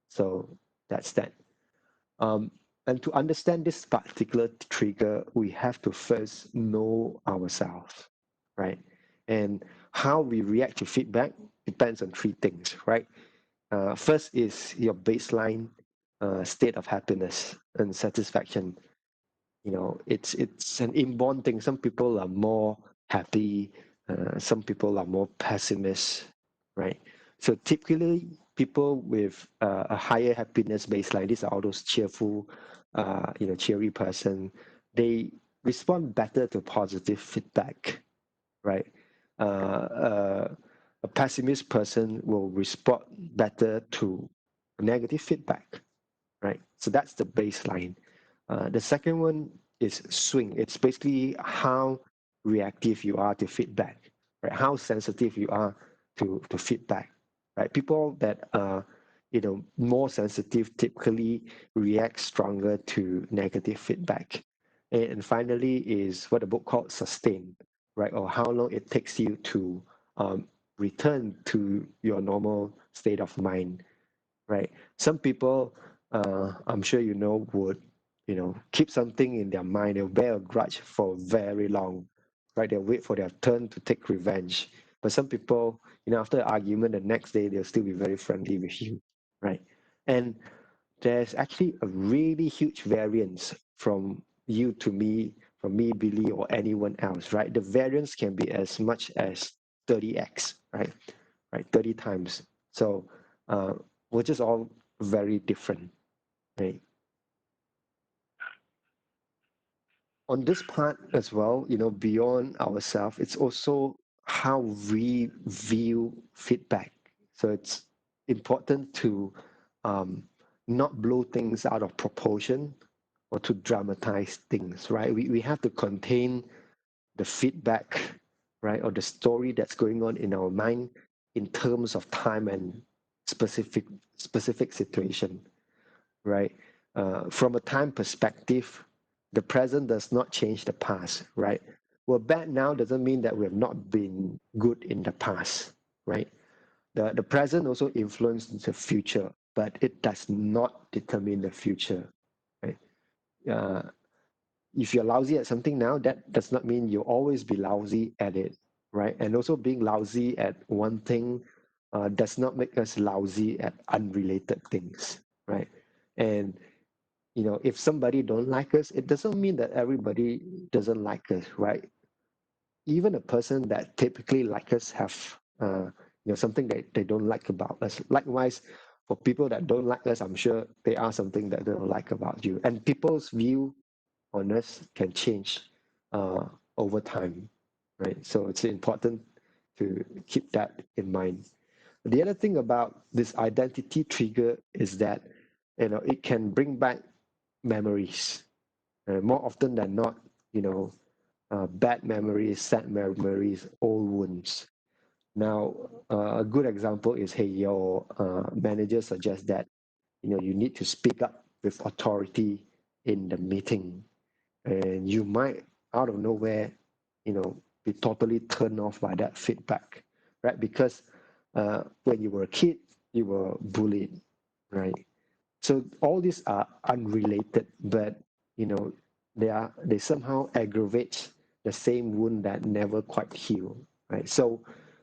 So that's that. Um, and to understand this particular trigger, we have to first know ourselves, right? And how we react to feedback depends on 3 things, right? First is your baseline state of happiness and satisfaction. It's an inborn thing. Some people are more happy, some people are more pessimist, right? So typically people with a higher happiness baseline, these are all those cheerful, cheery person, they respond better to positive feedback, right? A pessimist person will respond better to negative feedback, right? So that's the baseline. The second one is swing. It's basically how reactive you are to feedback, right? How sensitive you are to feedback, right? People that are, more sensitive typically react stronger to negative feedback. And finally is what the book called sustain, right? Or how long it takes you to return to your normal state of mind, right? Some people, I'm sure would, keep something in their mind. They'll bear a grudge for very long, right? They'll wait for their turn to take revenge. But some people, after an argument, the next day they'll still be very friendly with you, right? And there's actually a really huge variance from you to me, from me, Billy, or anyone else, right? The variance can be as much as 30x, right? Right, 30 times. So we're just all very different, right? On this part as well, beyond ourselves, it's also how we view feedback. So it's important to um, not blow things out of proportion or to dramatize things, right? We have to contain the feedback, right, or the story that's going on in our mind in terms of time and specific specific situation, right? From a time perspective, the present does not change the past, right? We're bad now doesn't mean that we have not been good in the past, right? The present also influences the future, but it does not determine the future, right? Uh, if you're lousy at something now, that does not mean you'll always be lousy at it, right? And also being lousy at one thing does not make us lousy at unrelated things, right? And if somebody don't like us, it doesn't mean that everybody doesn't like us, right? Even a person that typically like us have something that they don't like about us. Likewise, for people that don't like us, I'm sure they are something that they don't like about you. And people's view on us can change uh, over time, right? So it's important to keep that in mind. The other thing about this identity trigger is that it can bring back memories. More often than not, you know, bad memories, sad memories, old wounds. Now, a good example is, hey, your manager suggests that you need to speak up with authority in the meeting, and you might out of nowhere be totally turned off by that feedback, right? Because when you were a kid you were bullied, right? So all these are unrelated, but they somehow aggravate the same wound that never quite heal, right? So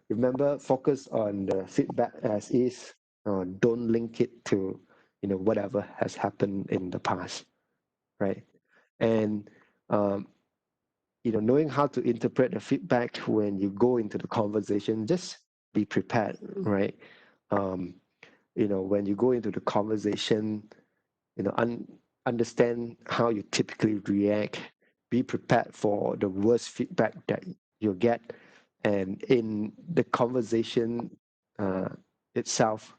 remember, focus on the feedback as is. Don't link it to whatever has happened in the past, right? And um, knowing how to interpret the feedback when you go into the conversation, just be prepared, right? um, when you go into the conversation, understand how you typically react, be prepared for the worst feedback that you'll get, and in the conversation uh, itself,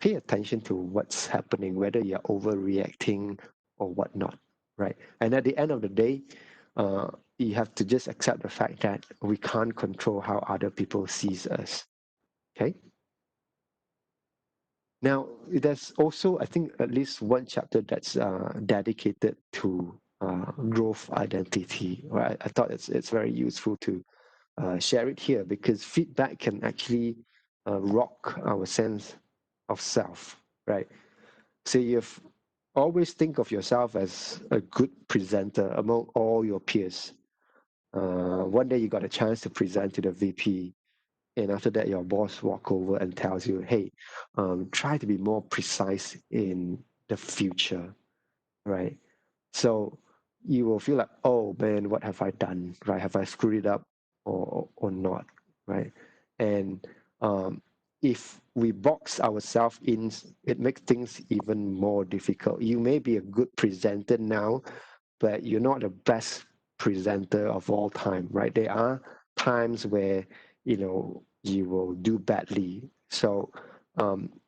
pay attention to what's happening, whether you're overreacting or whatnot, right? And at the end of the day, you have to just accept the fact that we can't control how other people sees us. Okay. Now, there's also, I think, at least one chapter that's dedicated to growth identity. Right? I thought it's very useful to share it here because feedback can actually rock our sense of self, right? So you've always think of yourself as a good presenter among all your peers. One day you got a chance to present to the VP, and after that your boss walk over and tells you, hey, try to be more precise in the future, right? So you will feel like, oh man, what have I done, right? Have I screwed it up or not, right? And if we box ourselves in, it makes things even more difficult. You may be a good presenter now, but you're not the best presenter of all time, right? There are times where you will do badly. So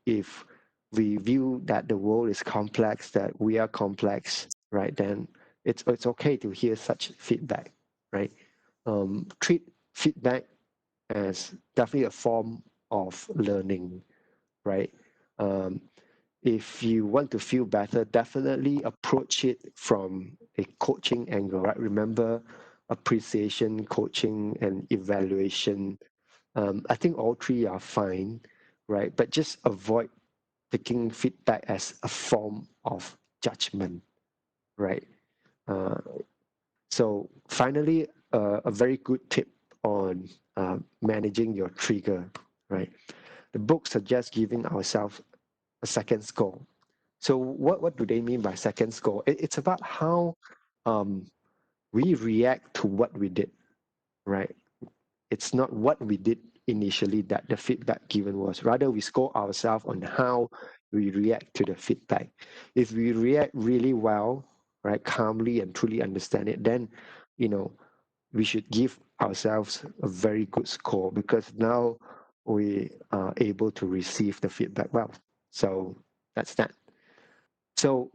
if we view that the world is complex, that we are complex, right? Then it's okay to hear such feedback, right? treat feedback as definitely a form of learning, right? Um, if you want to feel better, definitely approach it from a coaching angle, right? Remember appreciation, coaching, and evaluation. I think all three are fine, right? But just avoid taking feedback as a form of judgment, right? Uh, so finally, a very good tip on managing your trigger, right? The book suggests giving ourselves a second score. So what do they mean by second score? It's about how um, we react to what we did, right? It's not what we did initially that the feedback given was. Rather, we score ourselves on how we react to the feedback. If we react really well, right, calmly and truly understand it, then you know we should give ourselves a very good score because now we are able to receive the feedback well. So that's that. So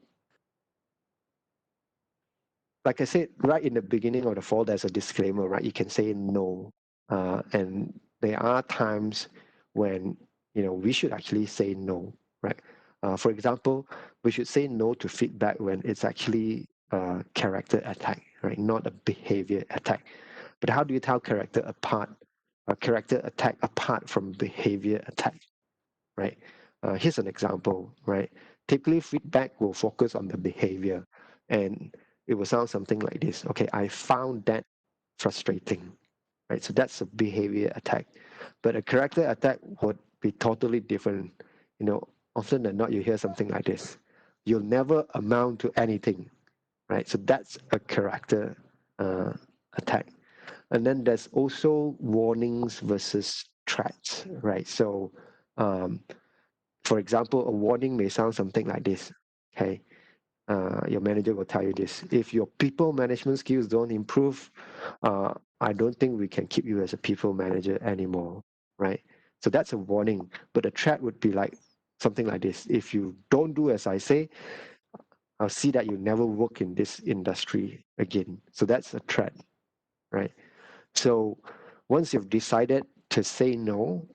like I said, right in the beginning of the fall, there's a disclaimer, right? You can say no, and there are times when we should actually say no, right? For example, we should say no to feedback when it's actually a character attack, right? Not a behavior attack. But how do you tell a character attack apart from behavior attack, right? Here's an example, right? Typically, feedback will focus on the behavior, and it will sound something like this. Okay, I found that frustrating, right? So that's a behavior attack. But a character attack would be totally different. Often than not, you hear something like this: "You'll never amount to anything," right? So that's a character uh, attack. And then there's also warnings versus threats, right? So um, for example, a warning may sound something like this. Okay, your manager will tell you this: if your people management skills don't improve, I don't think we can keep you as a people manager anymore, right? So that's a warning. But a threat would be like something like this: if you don't do as I say, I'll see that you never work in this industry again. So that's a threat, right? So once you've decided to say no,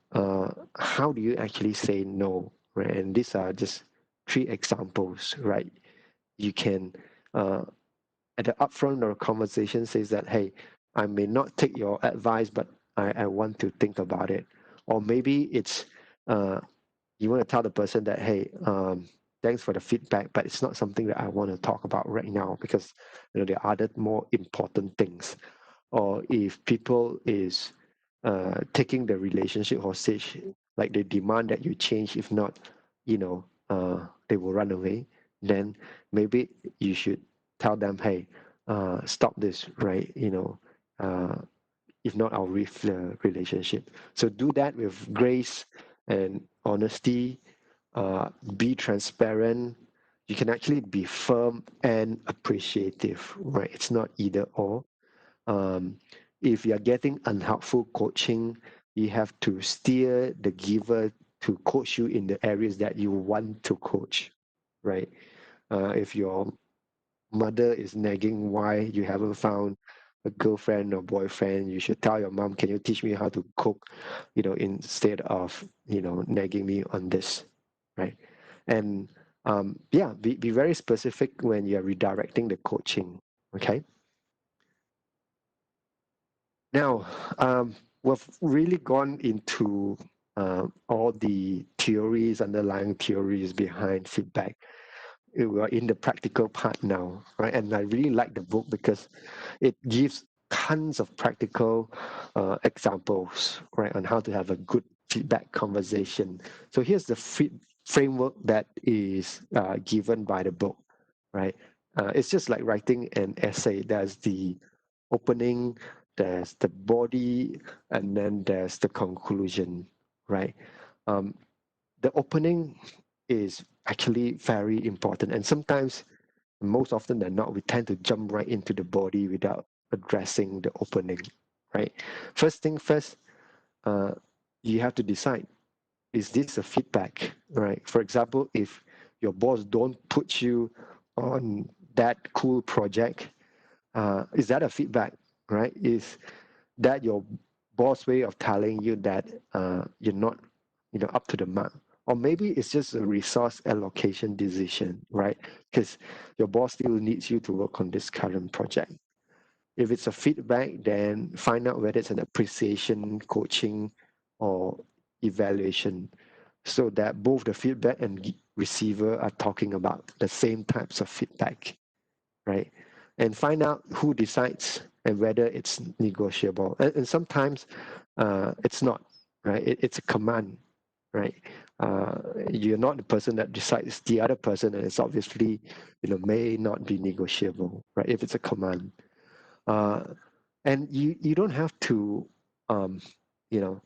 how do you actually say no, right? And these are just three examples, right? You can, uh, at the upfront of a conversation, says that, hey, I may not take your advice, but I want to think about it. Or maybe it's uh, you want to tell the person that, hey, thanks for the feedback, but it's not something that I want to talk about right now because there are other more important things. Or if people is taking the relationship hostage, like they demand that you change, if not, they will run away, then maybe you should tell them, hey, stop this, right? Uh, if not, I'll leave the relationship. So do that with grace and honesty. Be transparent. You can actually be firm and appreciative, right? It's not either or. um, if you're getting unhelpful coaching, you have to steer the giver to coach you in the areas that you want to coach, right? If your mother is nagging why you haven't found a girlfriend or boyfriend, you should tell your mom, can you teach me how to cook, instead of, nagging me on this, right? And yeah, be very specific when you're redirecting the coaching, okay? Now, we've really gone into all the theories, underlying theories behind feedback. We're in the practical part now, right? And I really like the book because it gives tons of practical examples, right, on how to have a good feedback conversation. So here's the framework that is given by the book, right? It's just like writing an essay. There's the opening, there's the body, and then there's the conclusion, right? Um, the opening is actually very important, and sometimes, most often than not, we tend to jump right into the body without addressing the opening, right? First thing first, uh, you have to decide: is this a feedback, right? For example, if your boss don't put you on that cool project, is that a feedback, right? Is that your boss way of telling you that you're not, up to the mark, or maybe it's just a resource allocation decision, right? Because your boss still needs you to work on this current project. If it's a feedback, then find out whether it's an appreciation, coaching, or evaluation, so that both the feedback and receiver are talking about the same types of feedback, right? And find out who decides and whether it's negotiable. And sometimes it's not, right? It's a command, right? You're not the person that decides, the other person, and it's obviously, may not be negotiable, right? If it's a command. Uh, and you don't have to, um, you know,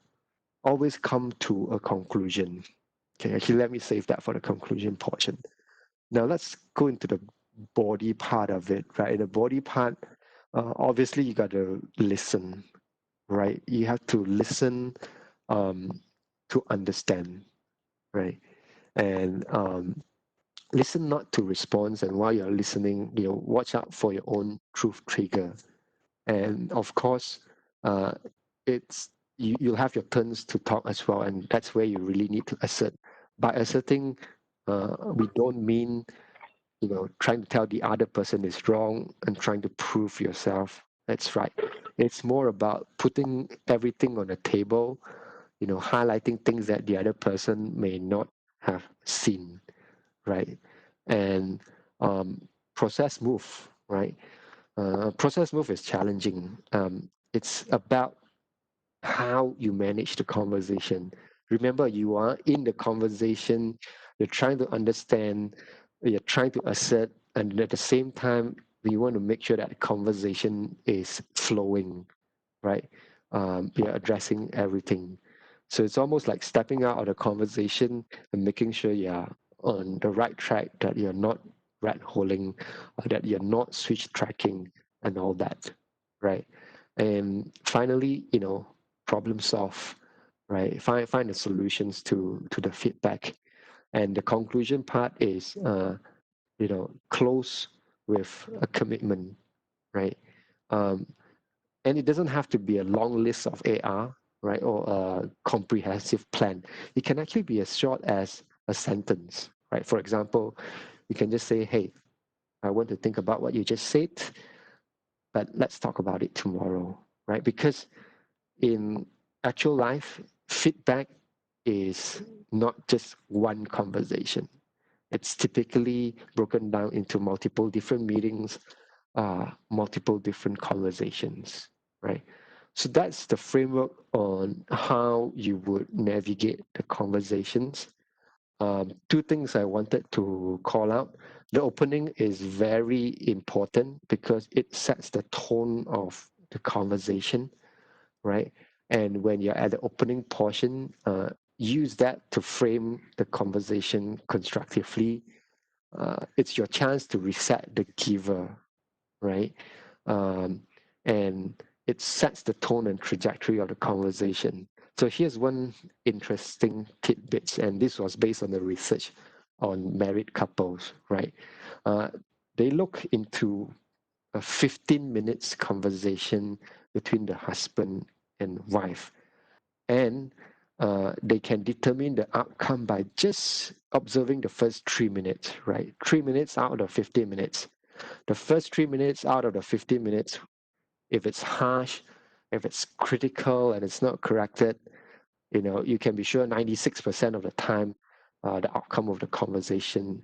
always come to a conclusion. Okay, actually, let me save that for the conclusion portion. Now let's go into the body part of it, right? In the body part, obviously you got to listen, right? You have to listen to understand, right? And listen not to response. And while you're listening, watch out for your own truth trigger. And of course, uh, it's you'll have your turns to talk as well, and that's where you really need to assert. By asserting, we don't mean trying to tell the other person is wrong and trying to prove yourself that's right. It's more about putting everything on the table, highlighting things that the other person may not have seen, right? And process move, right? Process move is challenging. It's about how you manage the conversation. Remember, you are in the conversation, you're trying to understand, you're trying to assert, and at the same time, we want to make sure that the conversation is flowing, right? You're addressing everything. So it's almost like stepping out of the conversation and making sure you're on the right track, that you're not rat holing, or that you're not switch tracking and all that, right? And finally, problem solve, right? Find the solutions to the feedback. And the conclusion part is close with a commitment, right? Um, and it doesn't have to be a long list of AR, right, or a comprehensive plan. It can actually be as short as a sentence, right? For example, you can just say, hey, I want to think about what you just said, but let's talk about it tomorrow, right? Because in actual life, feedback is not just one conversation. It's typically broken down into multiple different meetings, multiple different conversations, right? So that's the framework on how you would navigate the conversations. Two things I wanted to call out. The opening is very important because it sets the tone of the conversation, right? And when you're at the opening portion, use that to frame the conversation constructively. It's your chance to reset the giver, right? Um, and it sets the tone and trajectory of the conversation. So here's one interesting tidbits, and this was based on the research on married couples, right? Uh, they look into a 15 minutes conversation between the husband and wife, and they can determine the outcome by just observing the first 3 minutes, right? 3 minutes out of 15 minutes. The first 3 minutes out of the 15 minutes, if it's harsh, if it's critical and it's not corrected, you can be sure 96% of the time, the outcome of the conversation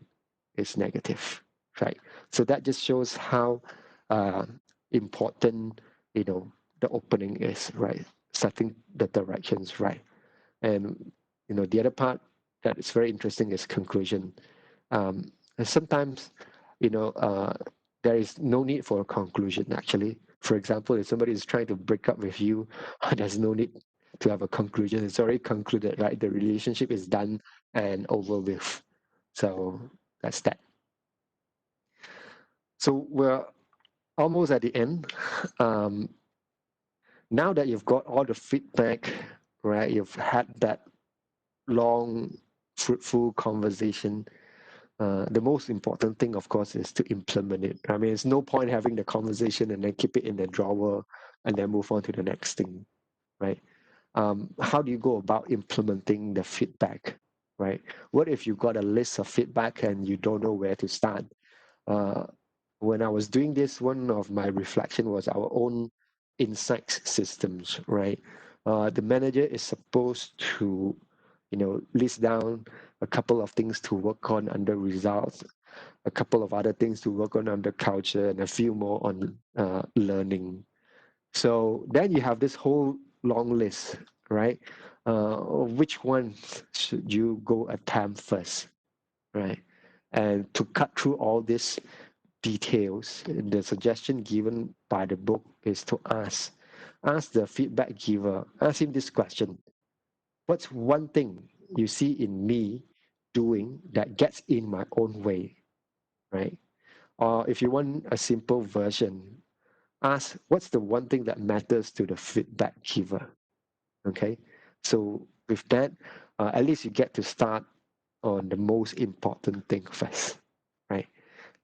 is negative, right? So that just shows how uh, important, the opening is, right? Setting the directions right. And, the other part that is very interesting is conclusion. And sometimes, you know, uh, there is no need for a conclusion, actually. For example, if somebody is trying to break up with you, there's no need to have a conclusion. It's already concluded, right? The relationship is done and over with. So that's that. So we're almost at the end. Um, now that you've got all the feedback, right? You've had that long, fruitful conversation. The most important thing, of course, is to implement it. I mean, it's no point having the conversation and then keep it in the drawer and then move on to the next thing, right? How do you go about implementing the feedback, right? What if you got a list of feedback and you don't know where to start? Uh, when I was doing this, one of my reflection was our own insights systems, right? The manager is supposed to, list down a couple of things to work on under results, a couple of other things to work on under culture, and a few more on learning. So then you have this whole long list, right? Which one should you go attempt first, right? And to cut through all these details, the suggestion given by the book is to ask the feedback giver, ask him this question: what's one thing you see in me doing that gets in my own way, right? Or if you want a simple version, ask what's the one thing that matters to the feedback giver. Okay, so with that, at least you get to start on the most important thing first, right?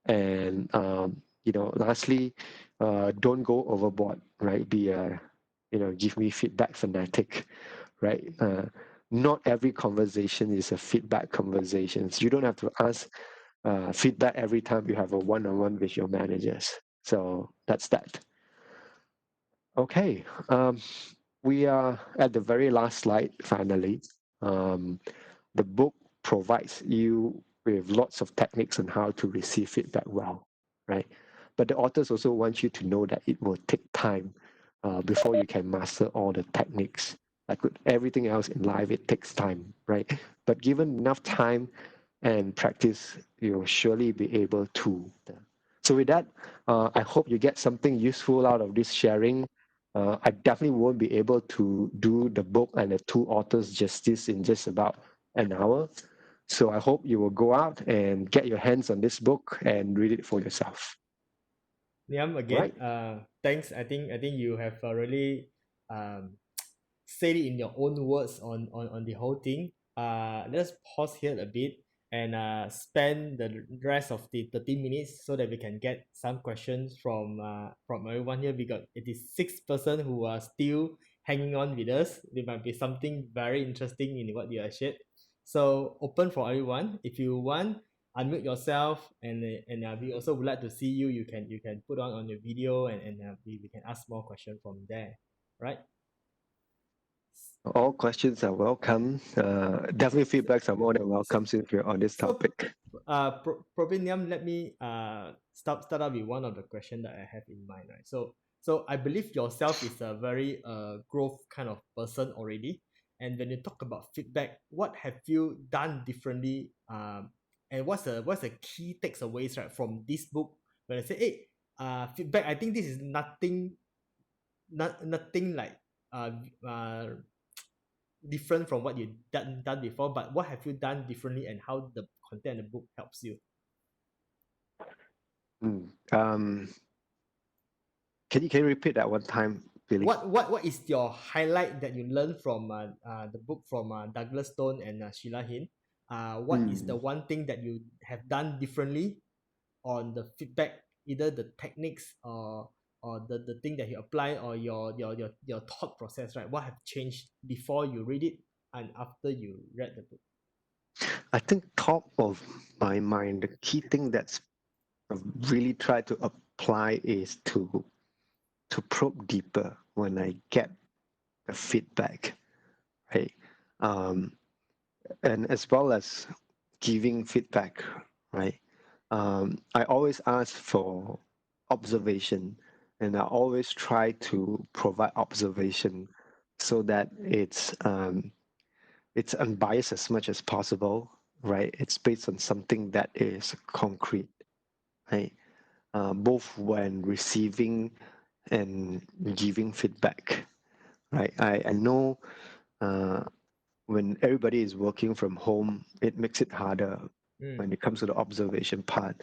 And lastly, don't go overboard, right? Be a give me feedback fanatic, right? Not every conversation is a feedback conversation. So you don't have to ask feedback every time you have a one-on-one with your managers. So that's that. Okay, we are at the very last slide finally. Um, the book provides you with lots of techniques on how to receive feedback well, right? But the authors also want you to know that it will take time before you can master all the techniques. Like with everything else in life, it takes time, right? But given enough time and practice, you'll surely be able to. So with that, I hope you get something useful out of this sharing. I definitely won't be able to do the book and the two authors justice in just about an hour. So I hope you will go out and get your hands on this book and read it for yourself. Niam, again, Right? thanks. I think you have really um, said it in your own words on the whole thing. Let's pause here a bit and spend the rest of the 30 minutes so that we can get some questions from everyone here. We got 86 person who are still hanging on with us. There might be something very interesting in what you have shared. So open for everyone. If you want, unmute yourself, and we also would like to see you. You can put on your video, and we can ask more questions from there, right? All questions are welcome. Definitely feedbacks are more than So, welcome since we're on this so topic. Probinium, let me start out with one of the question that I have in mind, right? So I believe yourself is a very growth kind of person already. And when you talk about feedback, what have you done differently? And what's the key takeaways, right, from this book when I say, hey, feedback? I think this is nothing like uh, uh different from what you done before, but what have you done differently and how the content of the book helps you? Mm. Can you repeat that one time, Billy? What is your highlight that you learned from the book from Douglas Stone and Sheila Heen? What is the Mm. one thing that you have done differently on the feedback, either the techniques or the thing that you apply, or your thought process, right? What have changed before you read it and after you read the book? I think top of my mind, the key thing that's I've really tried to apply is to probe deeper when I get the feedback, right? Um, and as well as giving feedback, right? I always ask for observation, and I always try to provide observation so that it's unbiased as much as possible, right? It's based on something that is concrete, right? Both when receiving and giving feedback, right? I know uh, when everybody is working from home, it makes it harder Mm, when it comes to the observation part.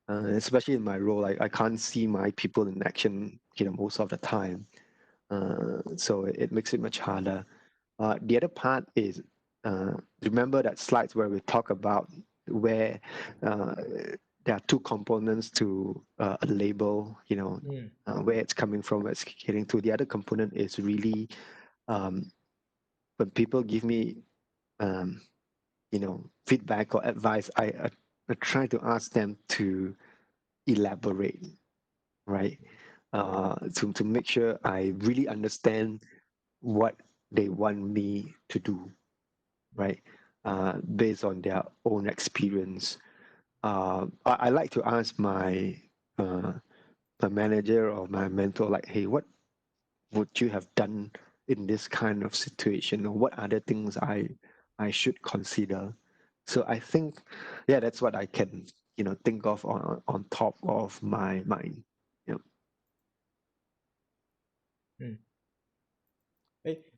Especially in my role, I can't see my people in action, most of the time. So it makes it much harder. The other part is uh, remember that slides where we talk about where uh, there are two components to a label, Mm. where it's coming from, where it's getting to. The other component is really um, when people give me, um, feedback or advice, I try to ask them to elaborate, right? To make sure I really understand what they want me to do, right? Based on their own experience. I like to ask uh, my manager or my mentor, like, hey, what would you have done in this kind of situation, or what other things I should consider? So I think, yeah, that's what I can think of on top of my mind. Yeah. Mm.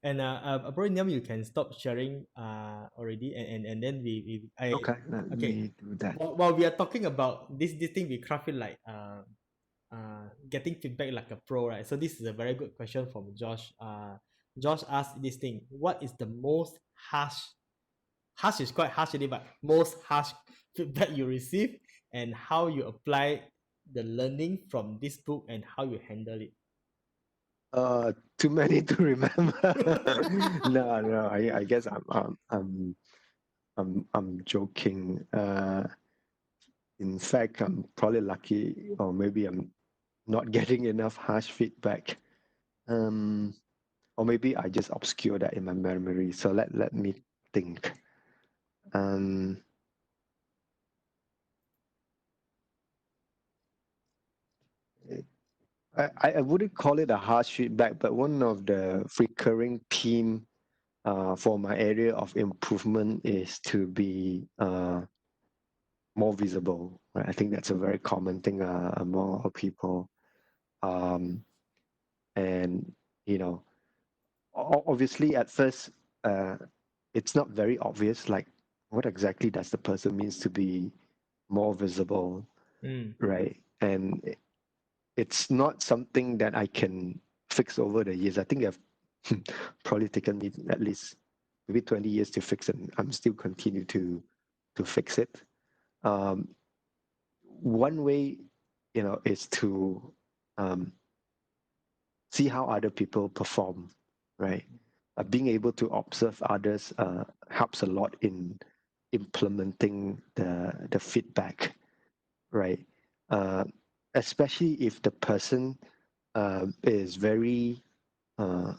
And probably Niam, you can stop sharing already, and then we I Okay, let okay. me do that. While we are talking about this thing, we craft it like getting feedback like a pro, right? So this is a very good question from Josh. Josh asked this thing: what is the most harsh is quite harsh already, but most harsh feedback you receive, and how you apply the learning from this book and how you handle it? Too many to remember. No, no, I guess I'm joking. In fact, I'm probably lucky, or maybe I'm not getting enough harsh feedback. Um, or maybe I just obscure that in my memory. So let me think. Um, I wouldn't call it a harsh feedback, but one of the recurring theme for my area of improvement is to be more visible. Right? I think that's a very common thing among all people. Um, and you know, obviously at first, uh, it's not very obvious. Like, what exactly does the person means to be more visible, Mm. right? And it's not something that I can fix over the years. I think I've probably taken me at least maybe 20 years to fix it. And I'm still continue to fix it. Um, One way, is to um, see how other people perform, right? Being able to observe others helps a lot in implementing the feedback, right? Uh, Especially if the person is very uh,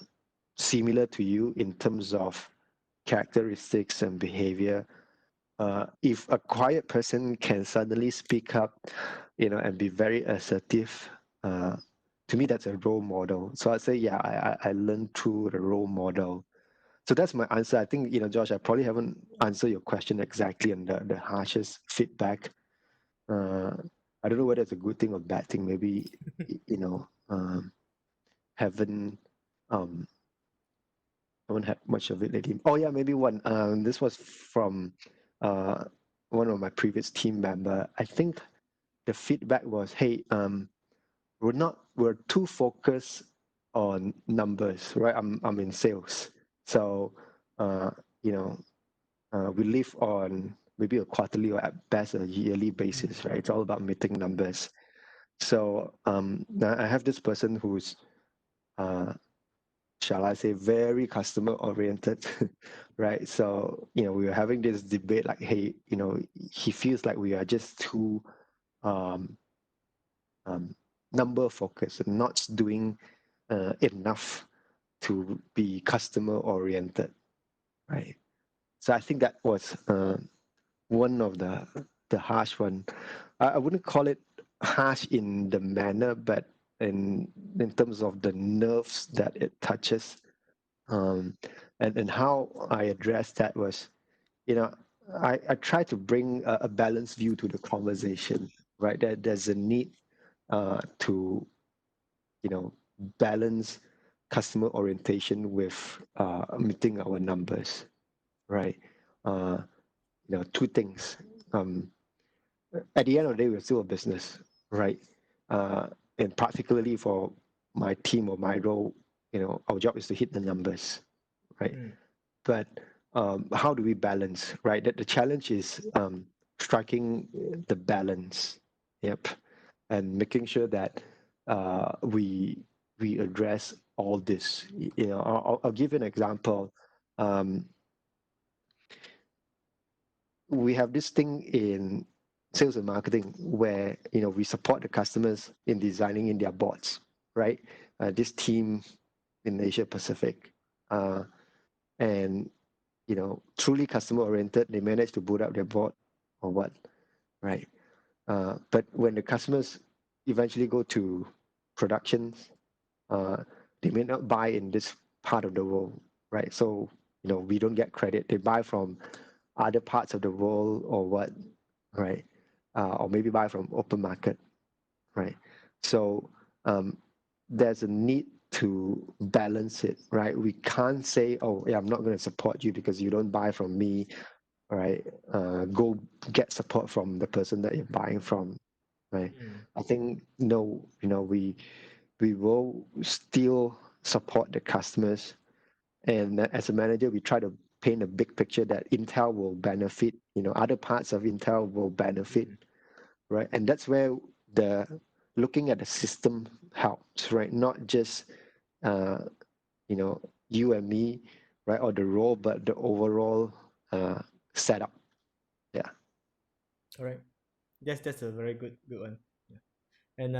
similar to you in terms of characteristics and behavior. If a quiet person can suddenly speak up, and be very assertive, uh, to me that's a role model. So I say, yeah, I learned through the role model. So that's my answer. I think, Josh, I probably haven't answered your question exactly on the harshest feedback. Uh, I don't know whether it's a good thing or bad thing. Maybe, haven't um, haven't had much of it lately. Oh yeah, maybe one. This was from uh, one of my previous team member. I think the feedback was, hey, we're too focused on numbers, right? I'm in sales, so uh, you know we live on maybe a quarterly or at best a yearly Mm. basis, right? It's all about meeting numbers. So now I have this person who's uh, shall I say, very customer oriented, right? So, we were having this debate like, hey, he feels like we are just too um, um, number focused and not doing enough to be customer oriented, right? So I think that was one of the harsh one. I wouldn't call it harsh in the manner, but in terms of the nerves that it touches. um, and how I addressed that was, you know, I try to bring a balanced view to the conversation, right? There's a need to, balance customer orientation with meeting our numbers, right? Uh, two things. Um, at the end of the day, we're still a business, right? Uh, and particularly for my team or my role, our job is to hit the numbers, right? Mm. But how do we balance, right? That the challenge is striking the balance, yep, and making sure that we address all this. I'll give you an example. Um, we have this thing in sales and marketing where we support the customers in designing in their boards, right? This team in Asia Pacific, uh, and truly customer oriented, they manage to boot up their board or what, right? But when the customers eventually go to productions, uh, they may not buy in this part of the world, right? So we don't get credit. They buy from other parts of the world or what, right? Or maybe buy from open market, right? So um, there's a need to balance it, right? We can't say, oh, yeah, I'm not going to support you because you don't buy from me, right? Go get support from the person that you're buying from, right? Mm. I think no, we will still support the customers, and as a manager, we try to paint a big picture that Intel will benefit. Other parts of Intel will benefit, Mm. right? And that's where the looking at the system helps, right? Not just uh, you and me, right, or the role, but the overall uh, setup. Yeah. All right. Yes, that's a very good one. Yeah. And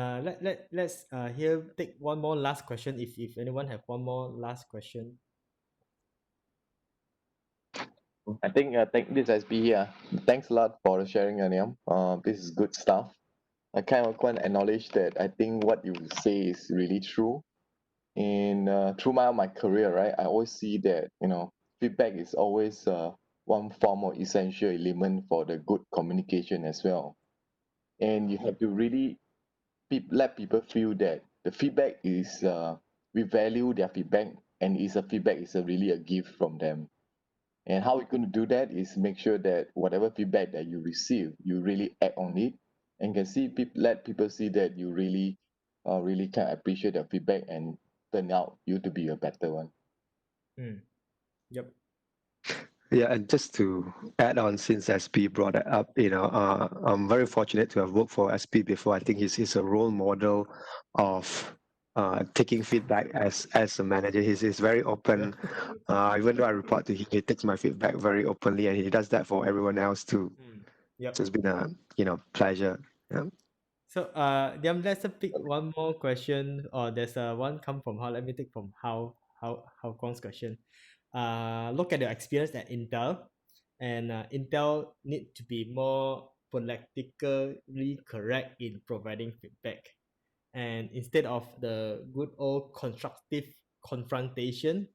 let's here take one more last question. If anyone have one more last question. I think thank this SB here. Thanks a lot for sharing, Niam. This is good stuff. I kind of want to acknowledge that I think what you say is really true. In through my career, right, I always see that feedback is always one form of essential element for the good communication as well. And you have to really let people feel that the feedback is we value their feedback, and is a feedback is a really a gift from them. And how we're going to do that is make sure that whatever feedback that you receive, you really act on it, and can see people, let people see that you really can appreciate the feedback and turn out you to be a better one. Mm. Yep. Yeah, and just to add on, since SP brought it up, I'm very fortunate to have worked for SP before. I think he's a role model of taking feedback as a manager. He's very Yeah. open. Even though I report to him, he takes my feedback very openly, and he does that for everyone else too. Mm. Yep. So it's been a pleasure. Yeah. So let's pick one more question. Or there's one come from how. Let me take from how Kwang's question. Look at the experience at Intel, and Intel need to be more politically correct in providing feedback, and instead of the good old constructive confrontation,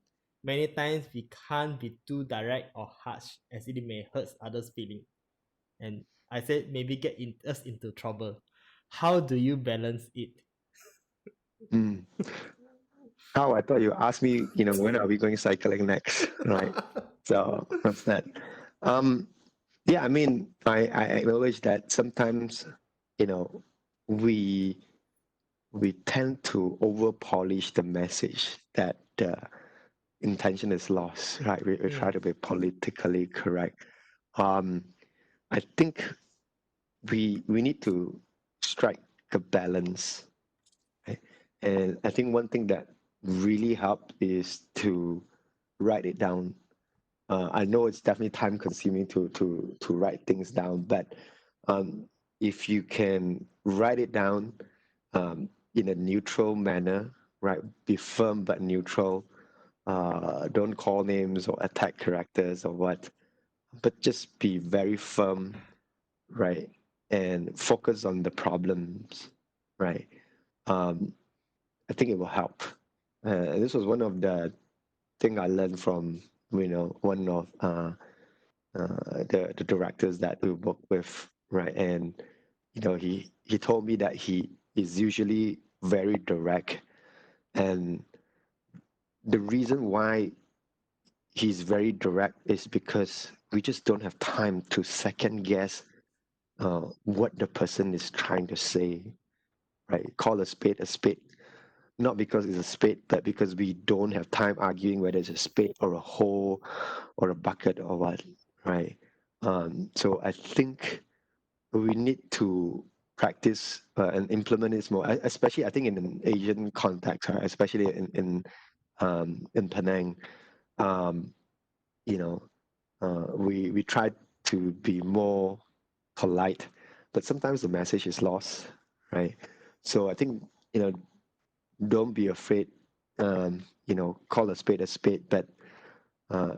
many times we can't be too direct or harsh as it may hurt others' feeling. And I said maybe us into trouble. How do you balance it? Mm. Oh, I thought you asked me, when are we going cycling next, right? So what's that? Um, yeah, I mean, I acknowledge that sometimes, you know, we we tend to over polish the message that the intention is lost, right? We try Mm, to be politically correct. Um, I think we need to strike a balance, right? And I think one thing that really helped is to write it down. I know it's definitely time consuming to write things down, but um, if you can write it down in a neutral manner, right? Be firm but neutral. Don't call names or attack characters or what, but just be very firm, right? And focus on the problems, right? Um, I think it will help. This was one of the thing I learned from one of the directors that we work with, right? And he told me that he is usually very direct, and the reason why he's very direct is because we just don't have time to second guess what the person is trying to say, right? Call a spade, not because it's a spade, but because we don't have time arguing whether it's a spade or a hole or a bucket or what, right? So I think we need to practice and implement this more, especially I think in an Asian context, right? Especially in Penang. Um, you know, we try to be more polite, but sometimes the message is lost, right? So I think, don't be afraid. Call a spade, but uh,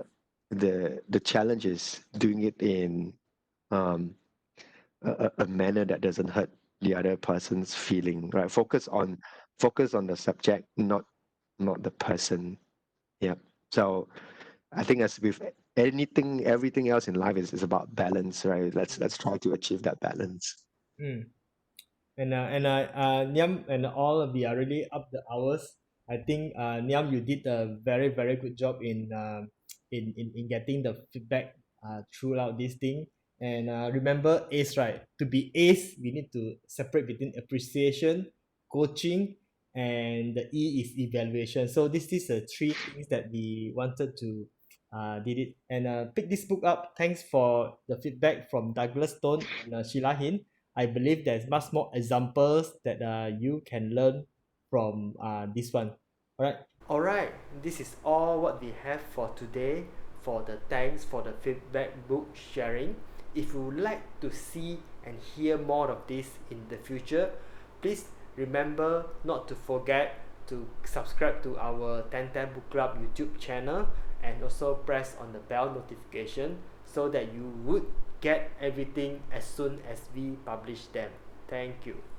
the challenge is doing it in um, a manner that doesn't hurt the other person's feeling, right? Focus on the subject, not the person. Yeah. So I think as with everything else in life is about balance, right? Let's try to achieve that balance. Mm. Niam and all of we are really up the hours. I think Niam, you did a very very good job in getting the feedback throughout this thing. And remember, ACE, right? To be ACE, we need to separate between appreciation, coaching, and the E is evaluation. So this is the three things that we wanted to did it and pick this book up. Thanks for the feedback from Douglas Stone and Sheila Heen. I believe there's much more examples that you can learn from this one. All right. All right. This is all what we have for today. For the thanks for the feedback book sharing. If you would like to see and hear more of this in the future, please remember not to forget to subscribe to our 1010 Book Club YouTube channel and also press on the bell notification so that you would get everything as soon as we publish them. Thank you.